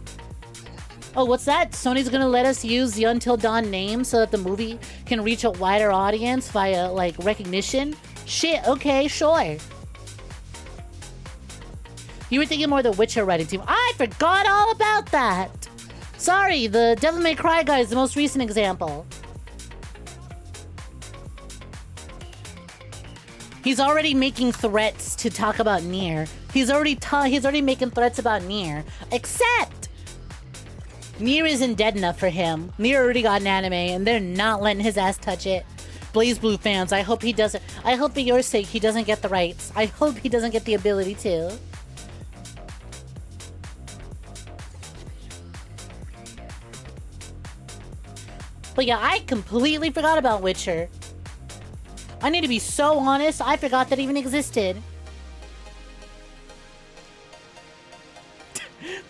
Oh, what's that? Sony's gonna let us use the Until Dawn name so that the movie can reach a wider audience via, like, recognition? Shit, okay, sure. You were thinking more the Witcher writing team. I forgot all about that! Sorry, the Devil May Cry guy is the most recent example. He's already making threats to talk about Nier. He's already making threats about Nier. Except Nier isn't dead enough for him. Nier already got an anime, and they're not letting his ass touch it. Blaze Blue fans, I hope he doesn't. I hope for your sake he doesn't get the rights. I hope he doesn't get the ability to. But yeah, I completely forgot about Witcher. I need to be so honest, I forgot that even existed.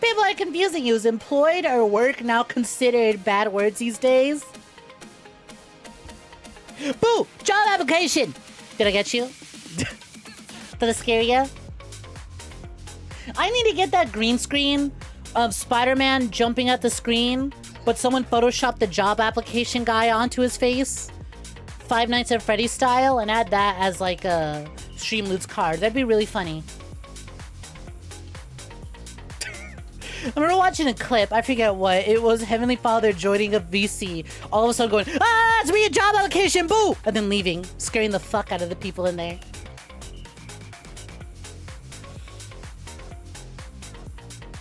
People are confusing you. Is employed or work now considered bad words these days? Boo! Job application! Did I get you? Did I scare you? I need to get that green screen of Spider-Man jumping at the screen, but someone photoshopped the job application guy onto his face. Five Nights at Freddy's style, and add that as like a Stream Loot's card. That'd be really funny. I remember watching a clip, I forget what, it was Heavenly Father joining a VC, all of a sudden going, ah, it's me a job application, boo! And then leaving, scaring the fuck out of the people in there.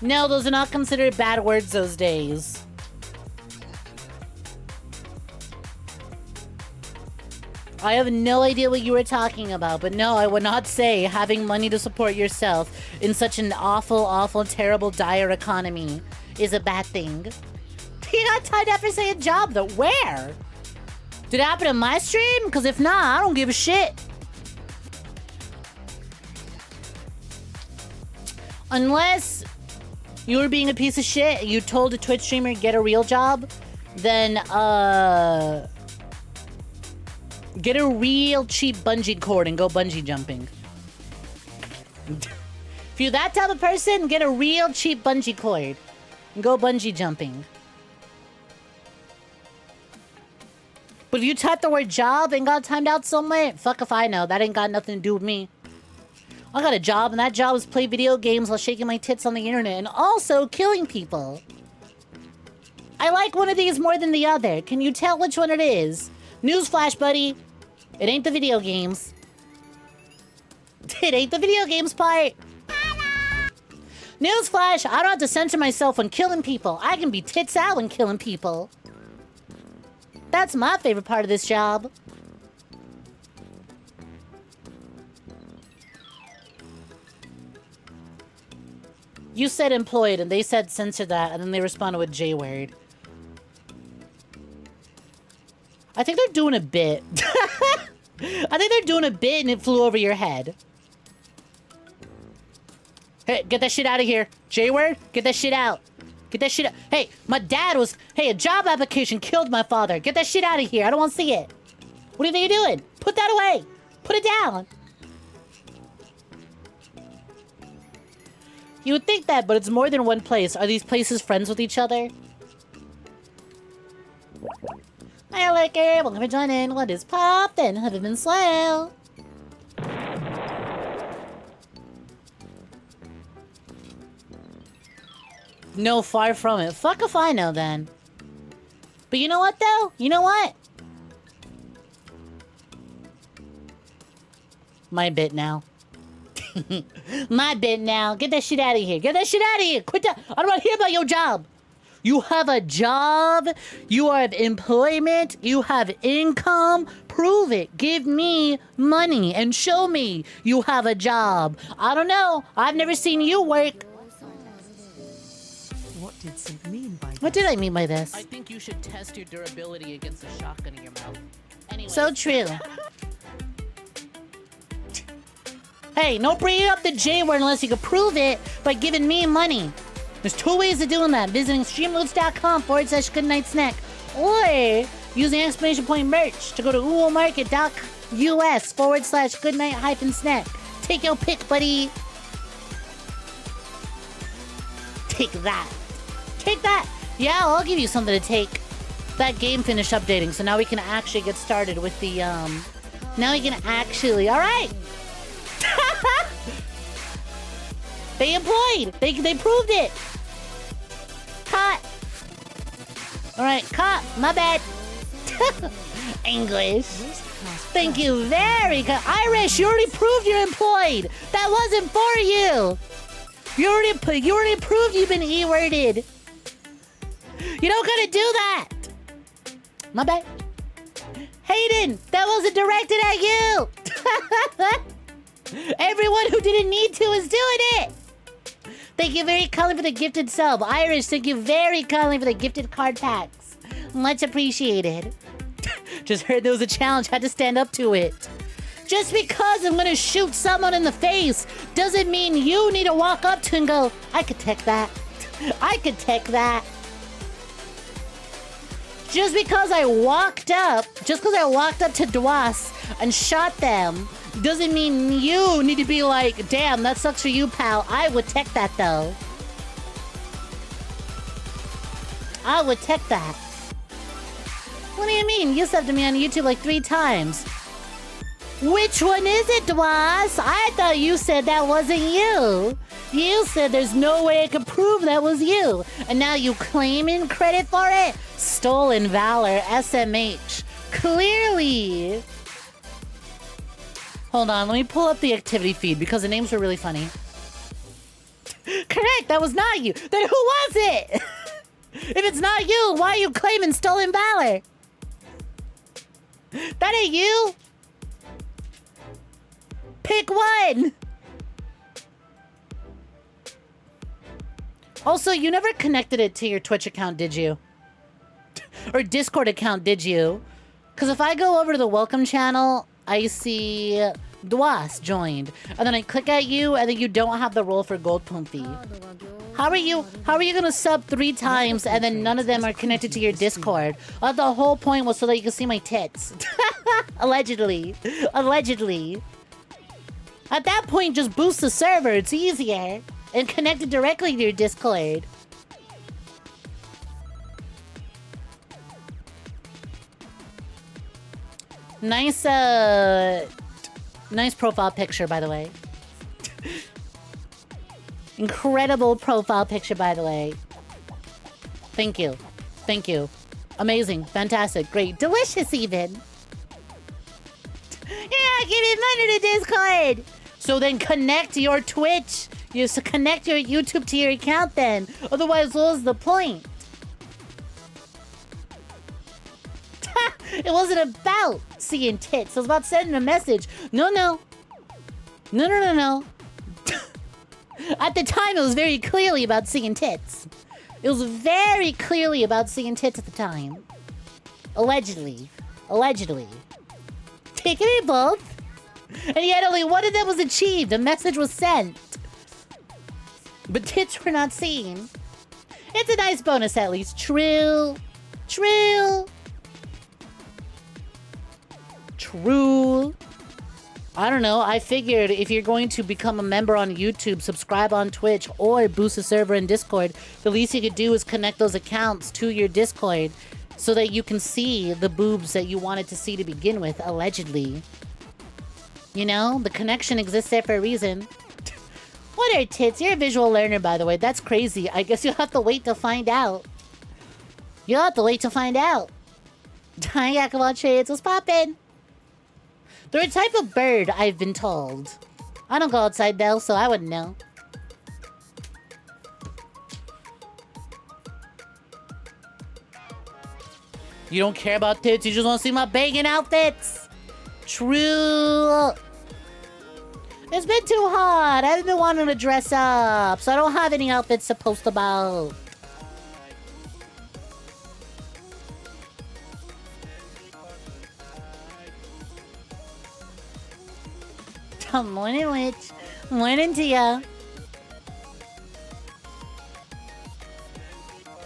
No, those are not considered bad words those days. I have no idea what you were talking about, but no, I would not say having money to support yourself in such an awful, awful, terrible, dire economy is a bad thing. You got tied after saying job, though. Where? Did it happen in my stream? Because if not, I don't give a shit. Unless you were being a piece of shit and you told a Twitch streamer get a real job, then, get a real cheap bungee cord and go bungee jumping. If you're that type of person, get a real cheap bungee cord. and go bungee jumping. But if you type the word job and got timed out somewhere, fuck if I know. That ain't got nothing to do with me. I got a job, and that job is play video games while shaking my tits on the internet and also killing people. I like one of these more than the other. Can you tell which one it is? Newsflash, buddy. It ain't the video games. It ain't the video games part. Newsflash, I don't have to censor myself when killing people. I can be tits out when killing people. That's my favorite part of this job. You said employed, and they said censor that, and then they responded with J word. I think they're doing a bit. I think they're doing a bit, and it flew over your head. Hey, get that shit out of here. J word, get that shit out. Get that shit out. Hey, my dad was... Hey, a job application killed my father. Get that shit out of here. I don't want to see it. What do you think you're doing? Put that away. Put it down. You would think that, but it's more than one place. Are these places friends with each other? I like it. Welcome to join in. What is poppin'? Have it been slow? No, far from it. Fuck if I know then. But you know what though? You know what? My bit now. My bit now. Get that shit out of here. Get that shit out of here. Quit that. I don't want to hear about your job. You have a job. You have employment. You have income. Prove it. Give me money and show me you have a job. I don't know. I've never seen you work. What did Sid mean by that? What did I mean by this? I think you should test your durability against a shotgun in your mouth. Anyways. So true. Hey, don't bring up the J word unless you can prove it by giving me money. There's 2 ways of doing that. Visiting streamloots.com/GoodnightSnek or using exclamation point merch to go to uomarket.us/Goodnight-Snek. Take your pick, buddy. Take that. Take that. Yeah, I'll give you something to take. That game finished updating, so now we can actually get started with the, now we can actually, alright! They employed! They proved it! Caught! Alright, caught! My bad! English. Thank you very much. Irish, you already proved you're employed! That wasn't for you! You already proved you've been E-worded. You don't gotta do that. My bad. Hayden, that wasn't directed at you. Everyone who didn't need to is doing it. Thank you very kindly for the gifted sub. Irish, thank you very kindly for the gifted card packs. Much appreciated. Just heard there was a challenge, had to stand up to it. Just because I'm gonna shoot someone in the face doesn't mean you need to walk up to and go, I could take that. I could take that. Just because I walked up to Dwas and shot them doesn't mean you need to be like, damn, that sucks for you, pal. I would take that, though. I would take that. What do you mean? You subbed to me on YouTube like 3 times. Which one is it, Dwas? I thought you said that wasn't you. You said there's no way I could prove that was you. And now you claiming credit for it? Stolen Valor, SMH. Clearly. Hold on, let me pull up the activity feed because the names were really funny. Correct, that was not you. Then who was it? If it's not you, why are you claiming Stolen Valor? That ain't you. Pick one! Also, you never connected it to your Twitch account, did you? Or Discord account, did you? Because if I go over to the welcome channel, I see Dwas joined. And then I click at you, and then you don't have the role for Gold Pumpy. How are you gonna sub 3 times, and then none of them are connected to your Discord? The whole point was so that you can see my tits. Allegedly. Allegedly. At that point, just boost the server. It's easier. And connect it directly to your Discord. Nice, nice profile picture, by the way. Incredible profile picture, by the way. Thank you. Thank you. Amazing. Fantastic. Great. Delicious, even. Yeah, give me money to Discord. So then connect your Twitch. You have to connect your YouTube to your account then. Otherwise, what was the point? It wasn't about seeing tits. It was about sending a message. No, no. No, no, no, no. At the time, it was very clearly about seeing tits. It was very clearly about seeing tits at the time. Allegedly. Allegedly. Taking it both. And yet only one of them was achieved. A message was sent. But tits were not seen. It's a nice bonus at least. True. True. True. I don't know. I figured if you're going to become a member on YouTube, subscribe on Twitch, or boost a server in Discord, the least you could do is connect those accounts to your Discord so that you can see the boobs that you wanted to see to begin with, allegedly. You know, the connection exists there for a reason. What are tits? You're a visual learner, by the way. That's crazy. I guess you'll have to wait to find out. You'll have to wait to find out. 𝐼𝐚𝐭𝐜𝐡, what's poppin'? They're a type of bird, I've been told. I don't go outside, though, so I wouldn't know. You don't care about tits, you just want to see my banging outfits. True. It's been too hot. I've been wanting to dress up, so I don't have any outfits to post about. Morning, witch. Morning to ya.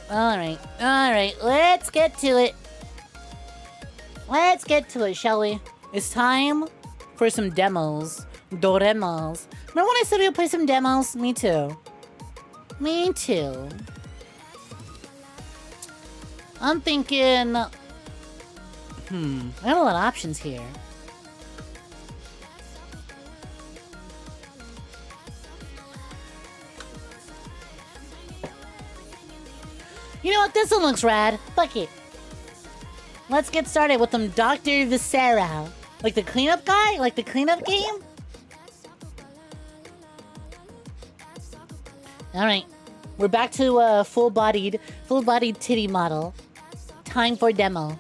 Alright, alright. Let's get to it. Let's get to it, shall we? It's time for some demos. Doremos. Remember when I said we would play some demos? Me too. Me too. I'm thinking... I have a lot of options here. You know what? This one looks rad. Fuck it. Let's get started with some Dr. VSAA. Like the cleanup guy? Like the cleanup game? Alright. We're back to full-bodied titty model. Time for demo.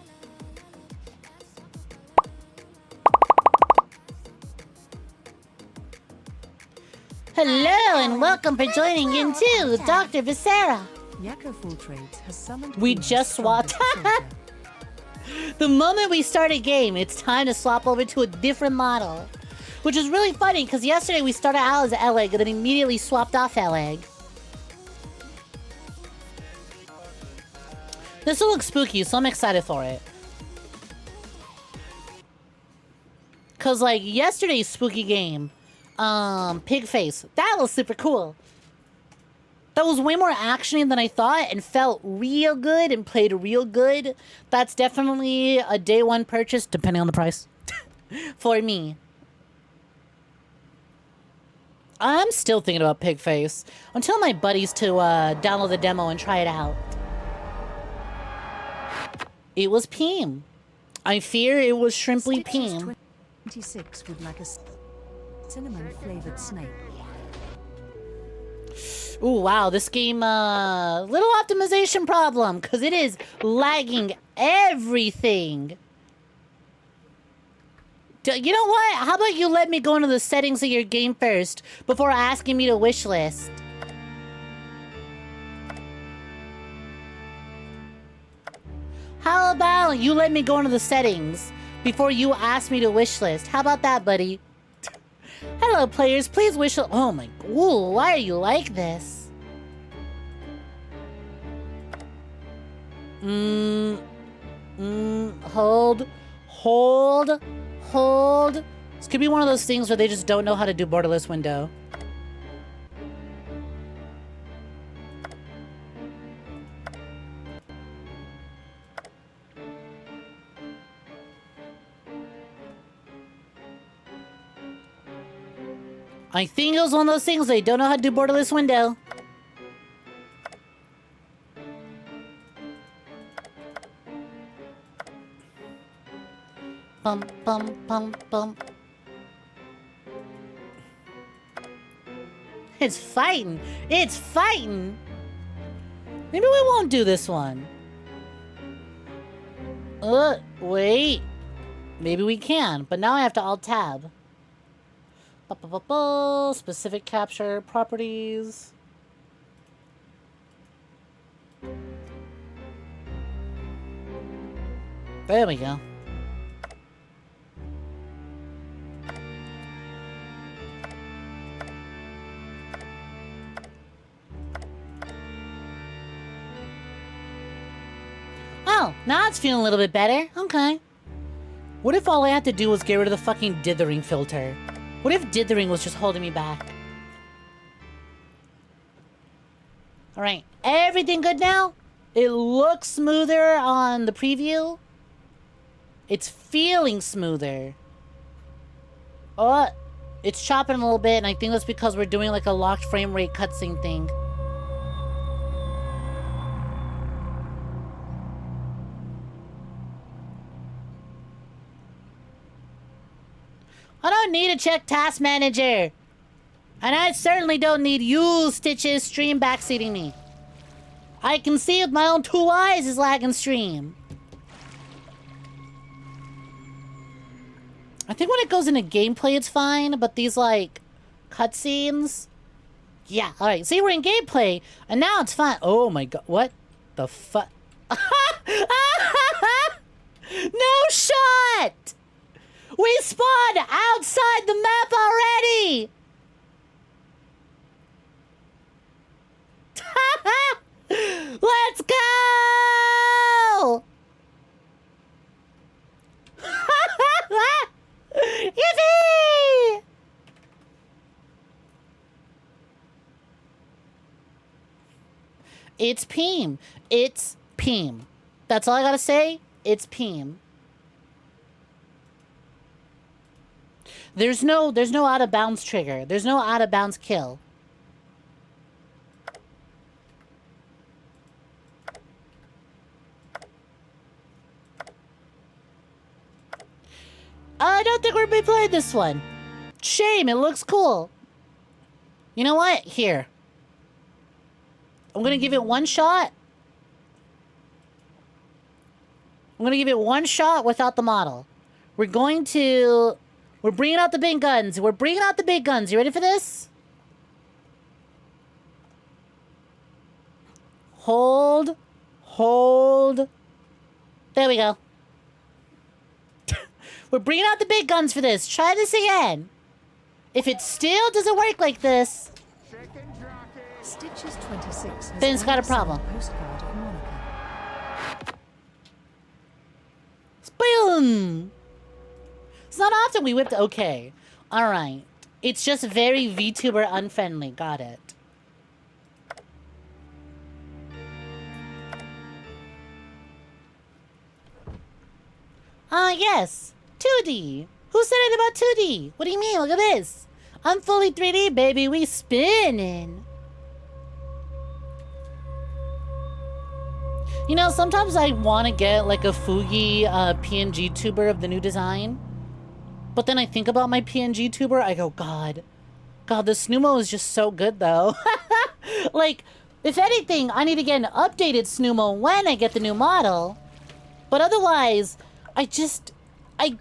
Hello and welcome for joining into Dr. VSAA. We just swapped. The moment we start a game, it's time to swap over to a different model. Which is really funny, because yesterday we started out as 𝐿𝐴G and then immediately swapped off 𝐿𝐴G. This will look spooky, so I'm excited for it. Because, like, yesterday's spooky game, Pig Face, that was super cool. That was way more actiony than I thought and felt real good and played real good. That's definitely a day one purchase, depending on the price, for me. I'm still thinking about Pig Face. I'm telling my buddies to download the demo and try it out. It was Peem. I fear it was shrimply Peem. 26 would like a cinnamon flavored snake. Ooh, wow, this game, little optimization problem, because it is lagging everything. You know what? How about you let me go into the settings of your game first, before asking me to wishlist? How about you let me go into the settings, before you ask me to wishlist? How about that, buddy? Hello, players. Please wish... Oh, my... Ooh, why are you like this? Hold. Hold. Hold. This could be one of those things where they just don't know how to do borderless window. I think it was one of those things they don't know how to do borderless window. Bum, bum, bum, bum. It's fighting. It's fighting. Maybe we won't do this one. Wait. Maybe we can, but now I have to Alt-Tab. Specific capture properties. There we go. Oh, now it's feeling a little bit better. Okay. What if all I had to do was get rid of the fucking dithering filter? What if dithering was just holding me back? Alright, everything good now? It looks smoother on the preview. It's feeling smoother. Oh, it's chopping a little bit, and I think that's because we're doing like a locked frame rate cutscene thing. I don't need to check Task Manager. And I certainly don't need you, Stitches, stream backseating me. I can see with my own 2 eyes is lagging stream. I think when it goes into gameplay, it's fine. But these, like, cutscenes... Yeah, alright. See, we're in gameplay. And now it's fine. Oh my god. What the fuck? No shot! We spawned outside the map already! Let's go! Yippee! It's Peem. It's Peem. That's all I gotta say. It's Peem. There's no out of bounds trigger. There's no out of bounds kill. I don't think we're gonna be playing this one. Shame, it looks cool. You know what? Here. I'm gonna give it one shot. I'm gonna give it one shot without the model. We're bringing out the big guns. We're bringing out the big guns. You ready for this? Hold. Hold. There we go. We're bringing out the big guns for this. Try this again. If it still doesn't work like this, Stitches 26 then it's got a problem. Postcard of Monica. Boom! It's not often we whipped... Okay. Alright. It's just very VTuber unfriendly. Got it. Yes. 2D. Who said it about 2D? What do you mean? Look at this. I'm fully 3D, baby. We spinning. You know, sometimes I want to get like a Fugi PNG tuber of the new design. But then I think about my PNG tuber. I go, God, the Snoomo is just so good, though. Like, if anything, I need to get an updated Snoomo when I get the new model. But otherwise, I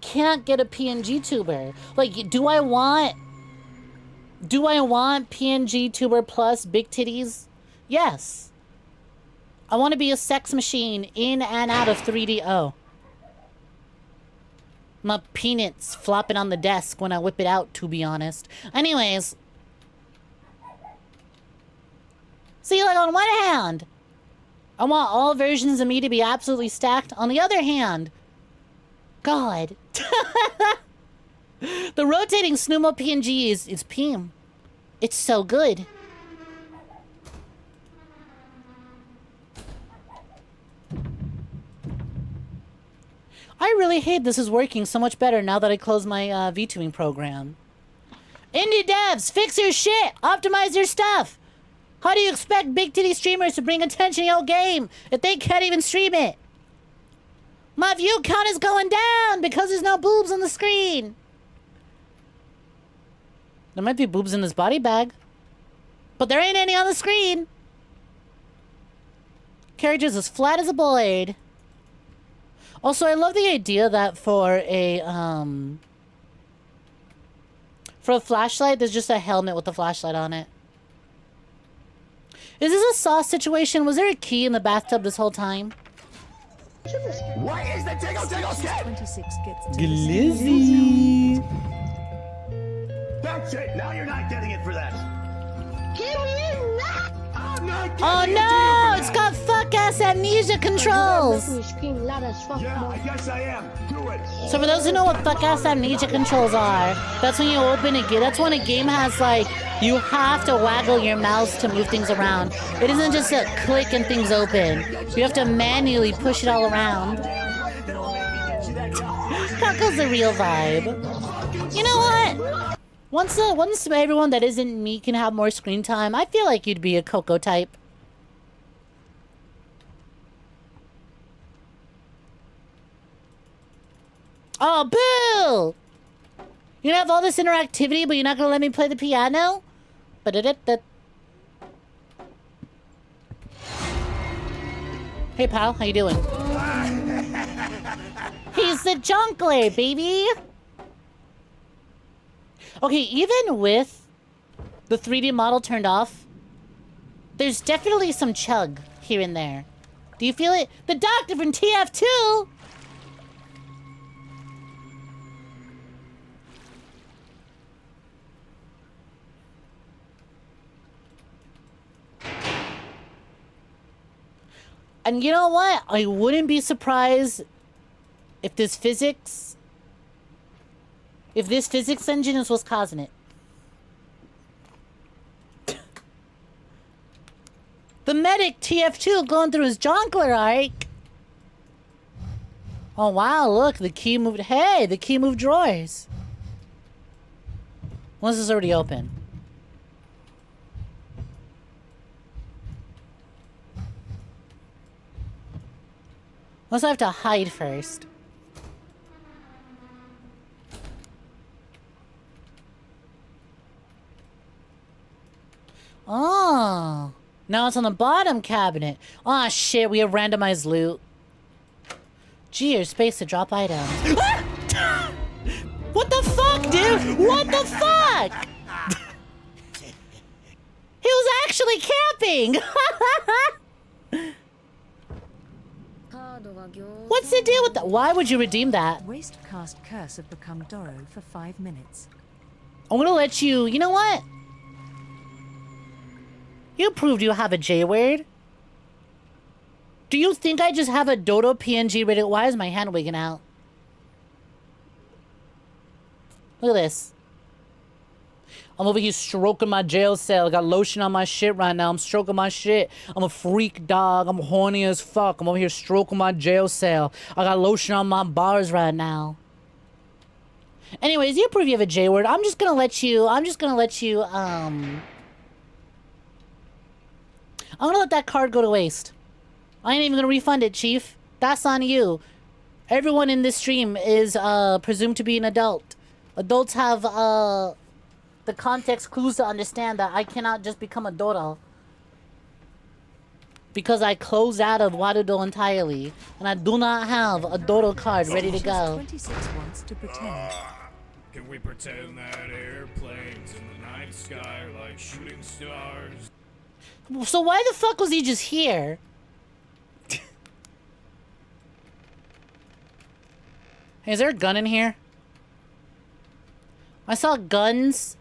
can't get a PNG tuber. Like, do I want PNG tuber plus big titties? Yes. I want to be a sex machine in and out of 3D. Oh. My peanuts flopping on the desk when I whip it out, to be honest. Anyways. See, like, on one hand, I want all versions of me to be absolutely stacked. On the other hand, God. The rotating Snoomo PNG is Peem. It's so good. I really hate this is working so much better now that I closed my VTubing program. Indie devs, fix your shit. Optimize your stuff. How do you expect big titty streamers to bring attention to your game if they can't even stream it? My view count is going down because there's no boobs on the screen. There might be boobs in this body bag, but there ain't any on the screen. Carriage's as flat as a blade. Also, I love the idea that for a flashlight, there's just a helmet with a flashlight on it. Is this a sauce situation? Was there a key in the bathtub this whole time? Why is the 𝐾𝐞𝐤 26 gets Glizzy. That's it. Now you're not getting it for that. Give me that. I'm not getting Oh it to you no! for It's that. got fuck-ass amnesia controls! Yeah, I guess I am. Do it. So for those who know what fuck-ass amnesia controls are, that's when you open a game. That's when a game has, like, you have to waggle your mouse to move things around. It isn't just a click and things open. You have to manually push it all around. Coco's the real vibe. You know what? Once everyone that isn't me can have more screen time, I feel like you'd be a Coco type. Oh, boo! You're gonna have all this interactivity, but you're not gonna let me play the piano? Ba-da-da-da. Hey, pal, how you doing? He's the 𝐒𝐤 baby! Okay, even with the 3D model turned off, there's definitely some chug here and there. Do you feel it? The doctor from TF2! And you know what? I wouldn't be surprised if this physics engine is what's causing it. The medic TF2 going through his 𝐒𝐤 arc. Oh wow, look, the key moved. Hey, the key moved drawers. Once it's already open. Unless I have to hide first. Oh. Now it's on the bottom cabinet. Aw, shit, we have randomized loot. Gee, there's space to drop items. What the fuck, dude? What the fuck? He was actually camping! What's the deal with that? Why would you redeem that? Waste cast Curse of Become Doro for 5 minutes. I'm gonna let you... You know what? You proved you have a J word. Do you think I just have a Dodo PNG ready? Why is my hand wigging out? Look at this. I'm over here stroking my jail cell. I got lotion on my shit right now. I'm stroking my shit. I'm a freak, dog. I'm horny as fuck. I'm over here stroking my jail cell. I got lotion on my bars right now. Anyways, you prove you have a J word. I'm just gonna let you, I'm gonna let that card go to waste. I ain't even gonna refund it, Chief. That's on you. Everyone in this stream is presumed to be an adult. Adults have the context clues to understand that I cannot just become a Dodo. Because I closed out of Warudo entirely. And I do not have a Dodo card ready to go. 26 wants to pretend. Can we pretend that airplanes in the night sky are like shooting stars? So why the fuck was he just here? Hey, is there a gun in here? I saw guns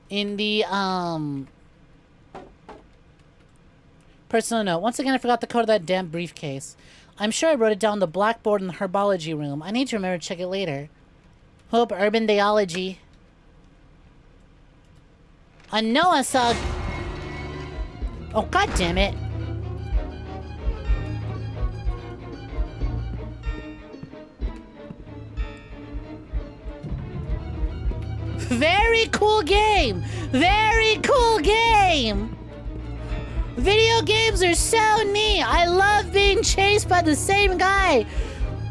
in the personal note. Once again, I forgot the code of that damn briefcase. I'm sure I wrote it down on the blackboard in the herbology room. I need to remember to check it later. Hope urban theology. I know I saw... Oh, god damn it. Very cool game. Very cool game. Video games are so neat. I love being chased by the same guy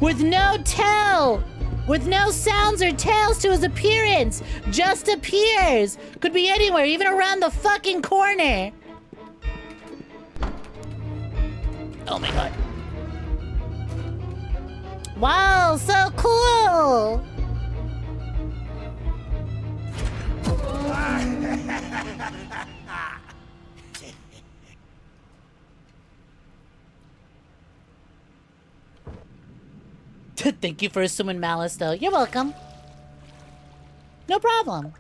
with no tail, with no sounds or tails to his appearance. Just appears. Could be anywhere, even around the fucking corner. Oh my god. Wow, so cool. Thank you for assuming malice, though. You're welcome. No problem.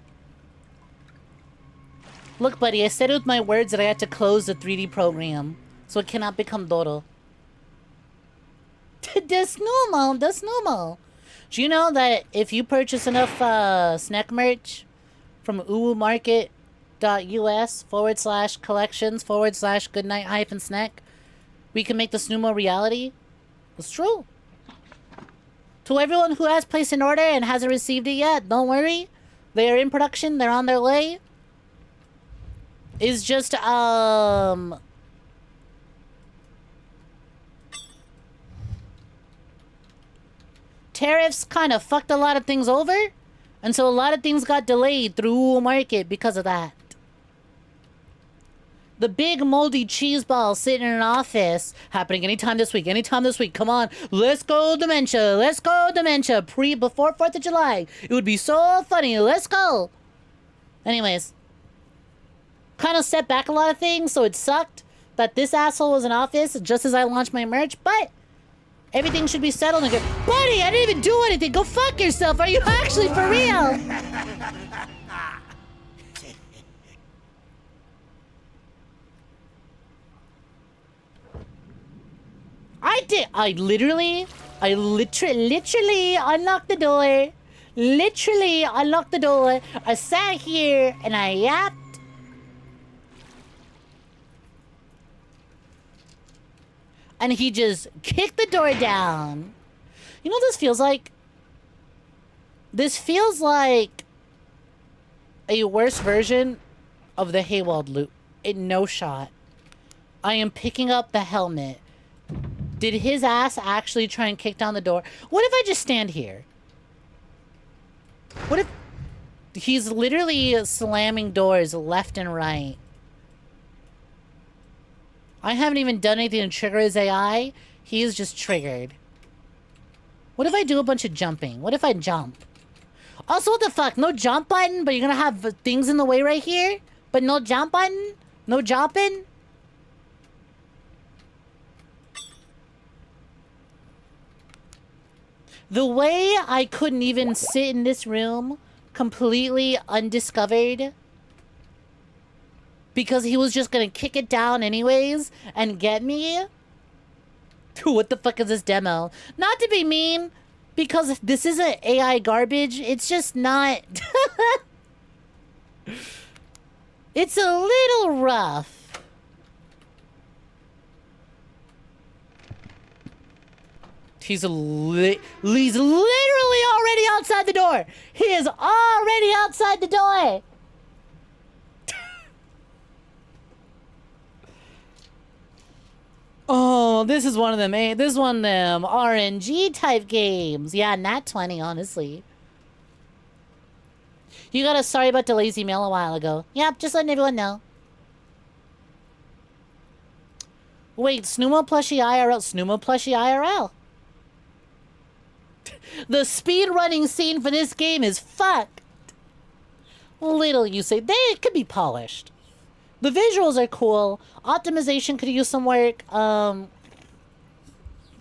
Look, buddy, I said with my words that I had to close the 3D program, so it cannot become Doro. That's normal. That's normal. Do you know that if you purchase enough Snek merch from uwumarket.us/collections/goodnight-snek, we can make the Snoomo reality? It's true. To everyone who has placed an order and hasn't received it yet, don't worry. They are in production. They're on their way. It's just, tariffs kind of fucked a lot of things over. And so a lot of things got delayed through market because of that. The big moldy cheese ball sitting in an office, happening anytime this week, come on, let's go dementia, before 4th of July. It would be so funny, let's go. Anyways, kind of set back a lot of things, so it sucked that this asshole was in office just as I launched my merch, but everything should be settled and good. Buddy, I didn't even do anything, go fuck yourself, are you actually for real? I literally unlocked the door. Literally unlocked the door. I sat here and I yapped. And he just kicked the door down. You know what this feels like? This feels like a worse version of the Hayward loot. In no shot. I am picking up the helmet. Did his ass actually try and kick down the door? What if I just stand here? What if he's literally slamming doors left and right? I haven't even done anything to trigger his AI. He is just triggered. What if I do a bunch of jumping? What if I jump? Also, what the fuck? No jump button, but you're gonna have things in the way right here? But no jump button? No jumping? The way I couldn't even sit in this room completely undiscovered because he was just gonna kick it down anyways and get me. What the fuck is this demo? Not to be mean, because this isn't AI garbage. It's just not. It's a little rough. He's literally already outside the door. He is already outside the door. Oh, this is one of them. This is one of them RNG type games. Yeah, nat 20, honestly. You got a sorry about the lazy mail a while ago. Yep, just letting everyone know. Wait, Snoomo plushie IRL. Snoomo plushie IRL. The speedrunning scene for this game is fucked. Little you say. It could be polished. The visuals are cool. Optimization could use some work.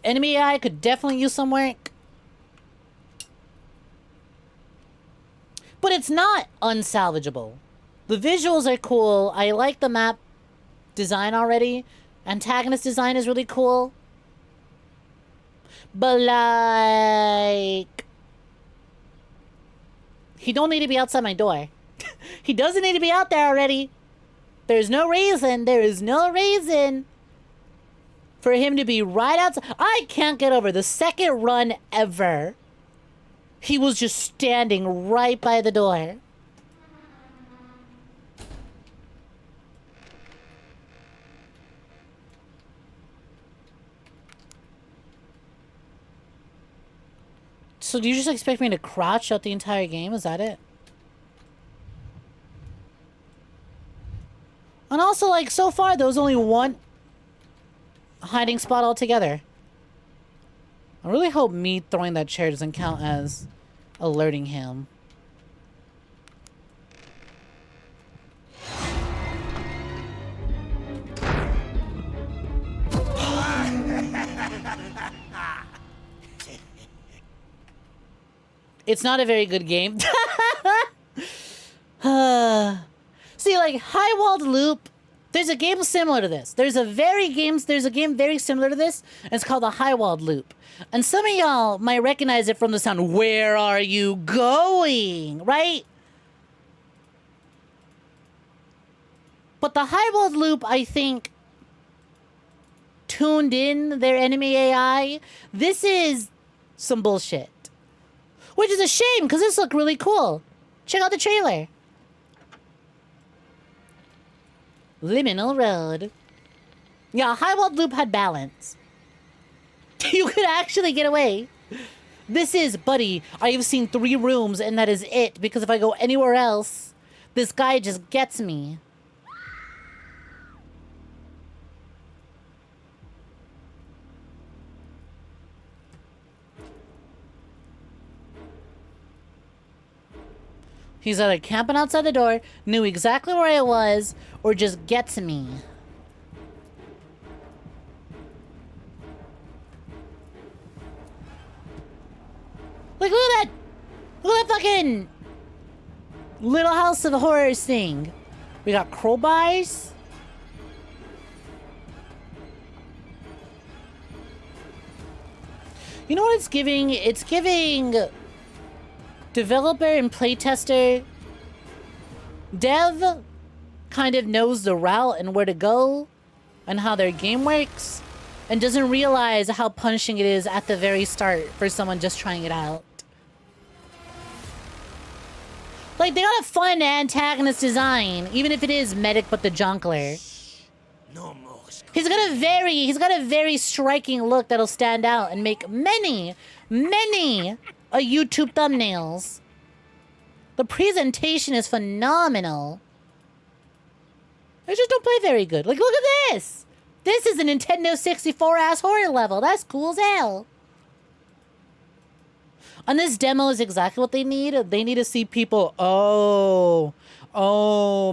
Enemy AI could definitely use some work. But it's not unsalvageable. The visuals are cool. I like the map design already. Antagonist design is really cool. But like, he don't need to be outside my door. He doesn't need to be out there already. There's no reason. There is no reason for him to be right outside. I can't get over the second run ever. He was just standing right by the door. So do you just expect me to crouch out the entire game? Is that it? And also, like, so far, there was only one hiding spot altogether. I really hope me throwing that chair doesn't count as alerting him. It's not a very good game. See, like, High Walled Loop, there's a game similar to this. There's a game very similar to this, and it's called the High Walled Loop. And some of y'all might recognize it from the sound, "Where are you going?" Right? But the High Walled Loop, I think, tuned in their enemy AI. This is some bullshit. Which is a shame, because this looked really cool. Check out the trailer. Liminal Road. Yeah, High Walled Loop had balance. You could actually get away. This is, buddy, I have seen 3 rooms and that is it. Because if I go anywhere else, this guy just gets me. He's either camping outside the door, knew exactly where I was, or just gets me. Like, look at that! Look at that fucking Little House of Horrors thing. We got crowbars. You know what it's giving? It's giving developer and playtester. Dev kind of knows the route and where to go and how their game works and doesn't realize how punishing it is at the very start for someone just trying it out. Like, they got a fun antagonist design, even if it is Medic but the Jonkler. He's got a very striking look that'll stand out and make many YouTube thumbnails. The presentation is phenomenal. I just don't play very good. Like, look at this! This is a Nintendo 64 ass horror level. That's cool as hell. And this demo is exactly what they need. They need to see people,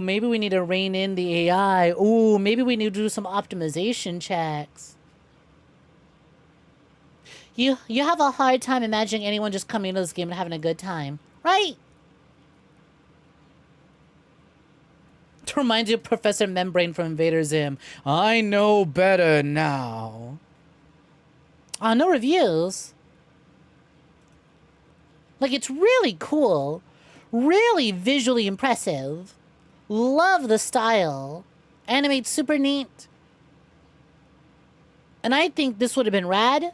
maybe we need to rein in the AI. Ooh, maybe we need to do some optimization checks. You have a hard time imagining anyone just coming into this game and having a good time, right? It reminds you of Professor Membrane from Invader Zim. I know better now. No reviews. Like, it's really cool. Really visually impressive. Love the style. Animate's super neat. And I think this would have been rad.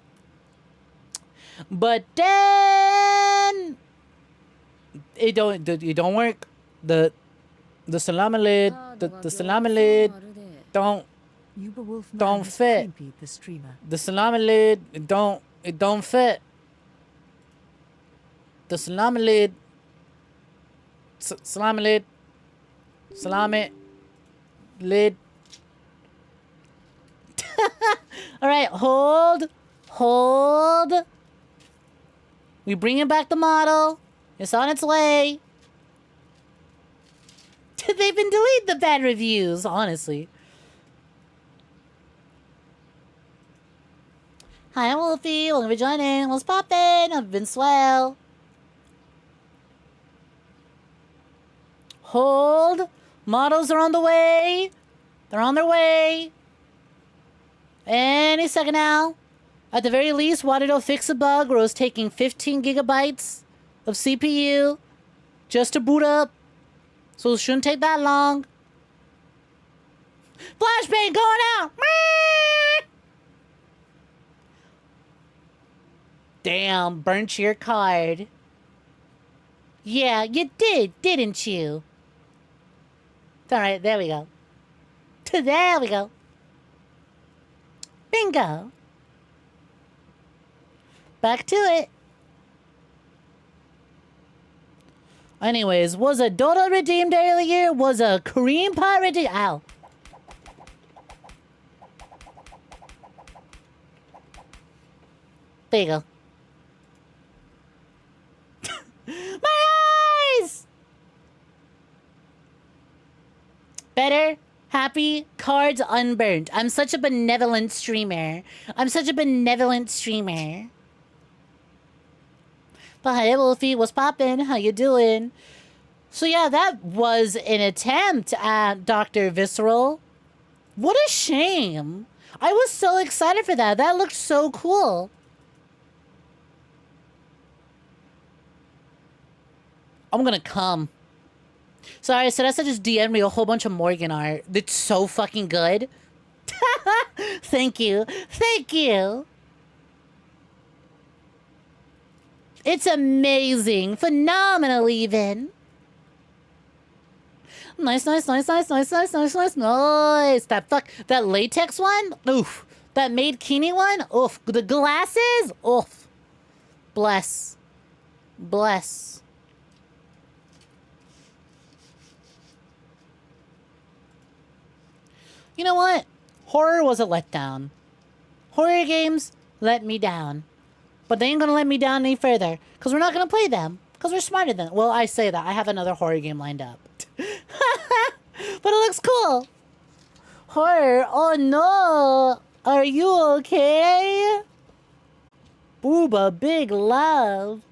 But then it don't work. The salami lid, the salami lid don't fit. The salami lid it don't fit. The salami lid salami lid. All right, hold. We bringing back the model. It's on its way. They've been deleting the bad reviews, honestly. Hi, I'm Wolfie. Welcome for joining. What's poppin'? I've been swell. Hold. Models are on the way. They're on their way. Any second now. At the very least, wanted to fix a bug where it was taking 15 gigabytes of CPU just to boot up. So it shouldn't take that long. Flashbang going out! Damn, burnt your card. Yeah, you did, didn't you? Alright, there we go. There we go. Bingo. Back to it. Anyways, was a Dota redeemed earlier? Was a cream pie redeemed? Ow. There you go. My eyes! Better, happy, cards unburnt. I'm such a benevolent streamer. I'm such a benevolent streamer. But hey, Wolfie, what's poppin'? How you doing? So yeah, that was an attempt at Dr. Visceral. What a shame. I was so excited for that. That looked so cool. I'm gonna come. Sorry, so that's just DM'd me a whole bunch of Morgan art. It's so fucking good. Thank you. Thank you. It's amazing. Phenomenal even. Nice, nice, nice, nice, nice, nice, nice, nice, nice. That latex one? Oof. That made Kini one? Oof. The glasses? Oof. Bless. Bless. You know what? Horror was a letdown. Horror games let me down. But they ain't gonna let me down any further. Because we're not gonna play them. Because we're smarter than... Well, I say that. I have another horror game lined up. But it looks cool. Horror? Oh no! Are you okay? Booba, big love.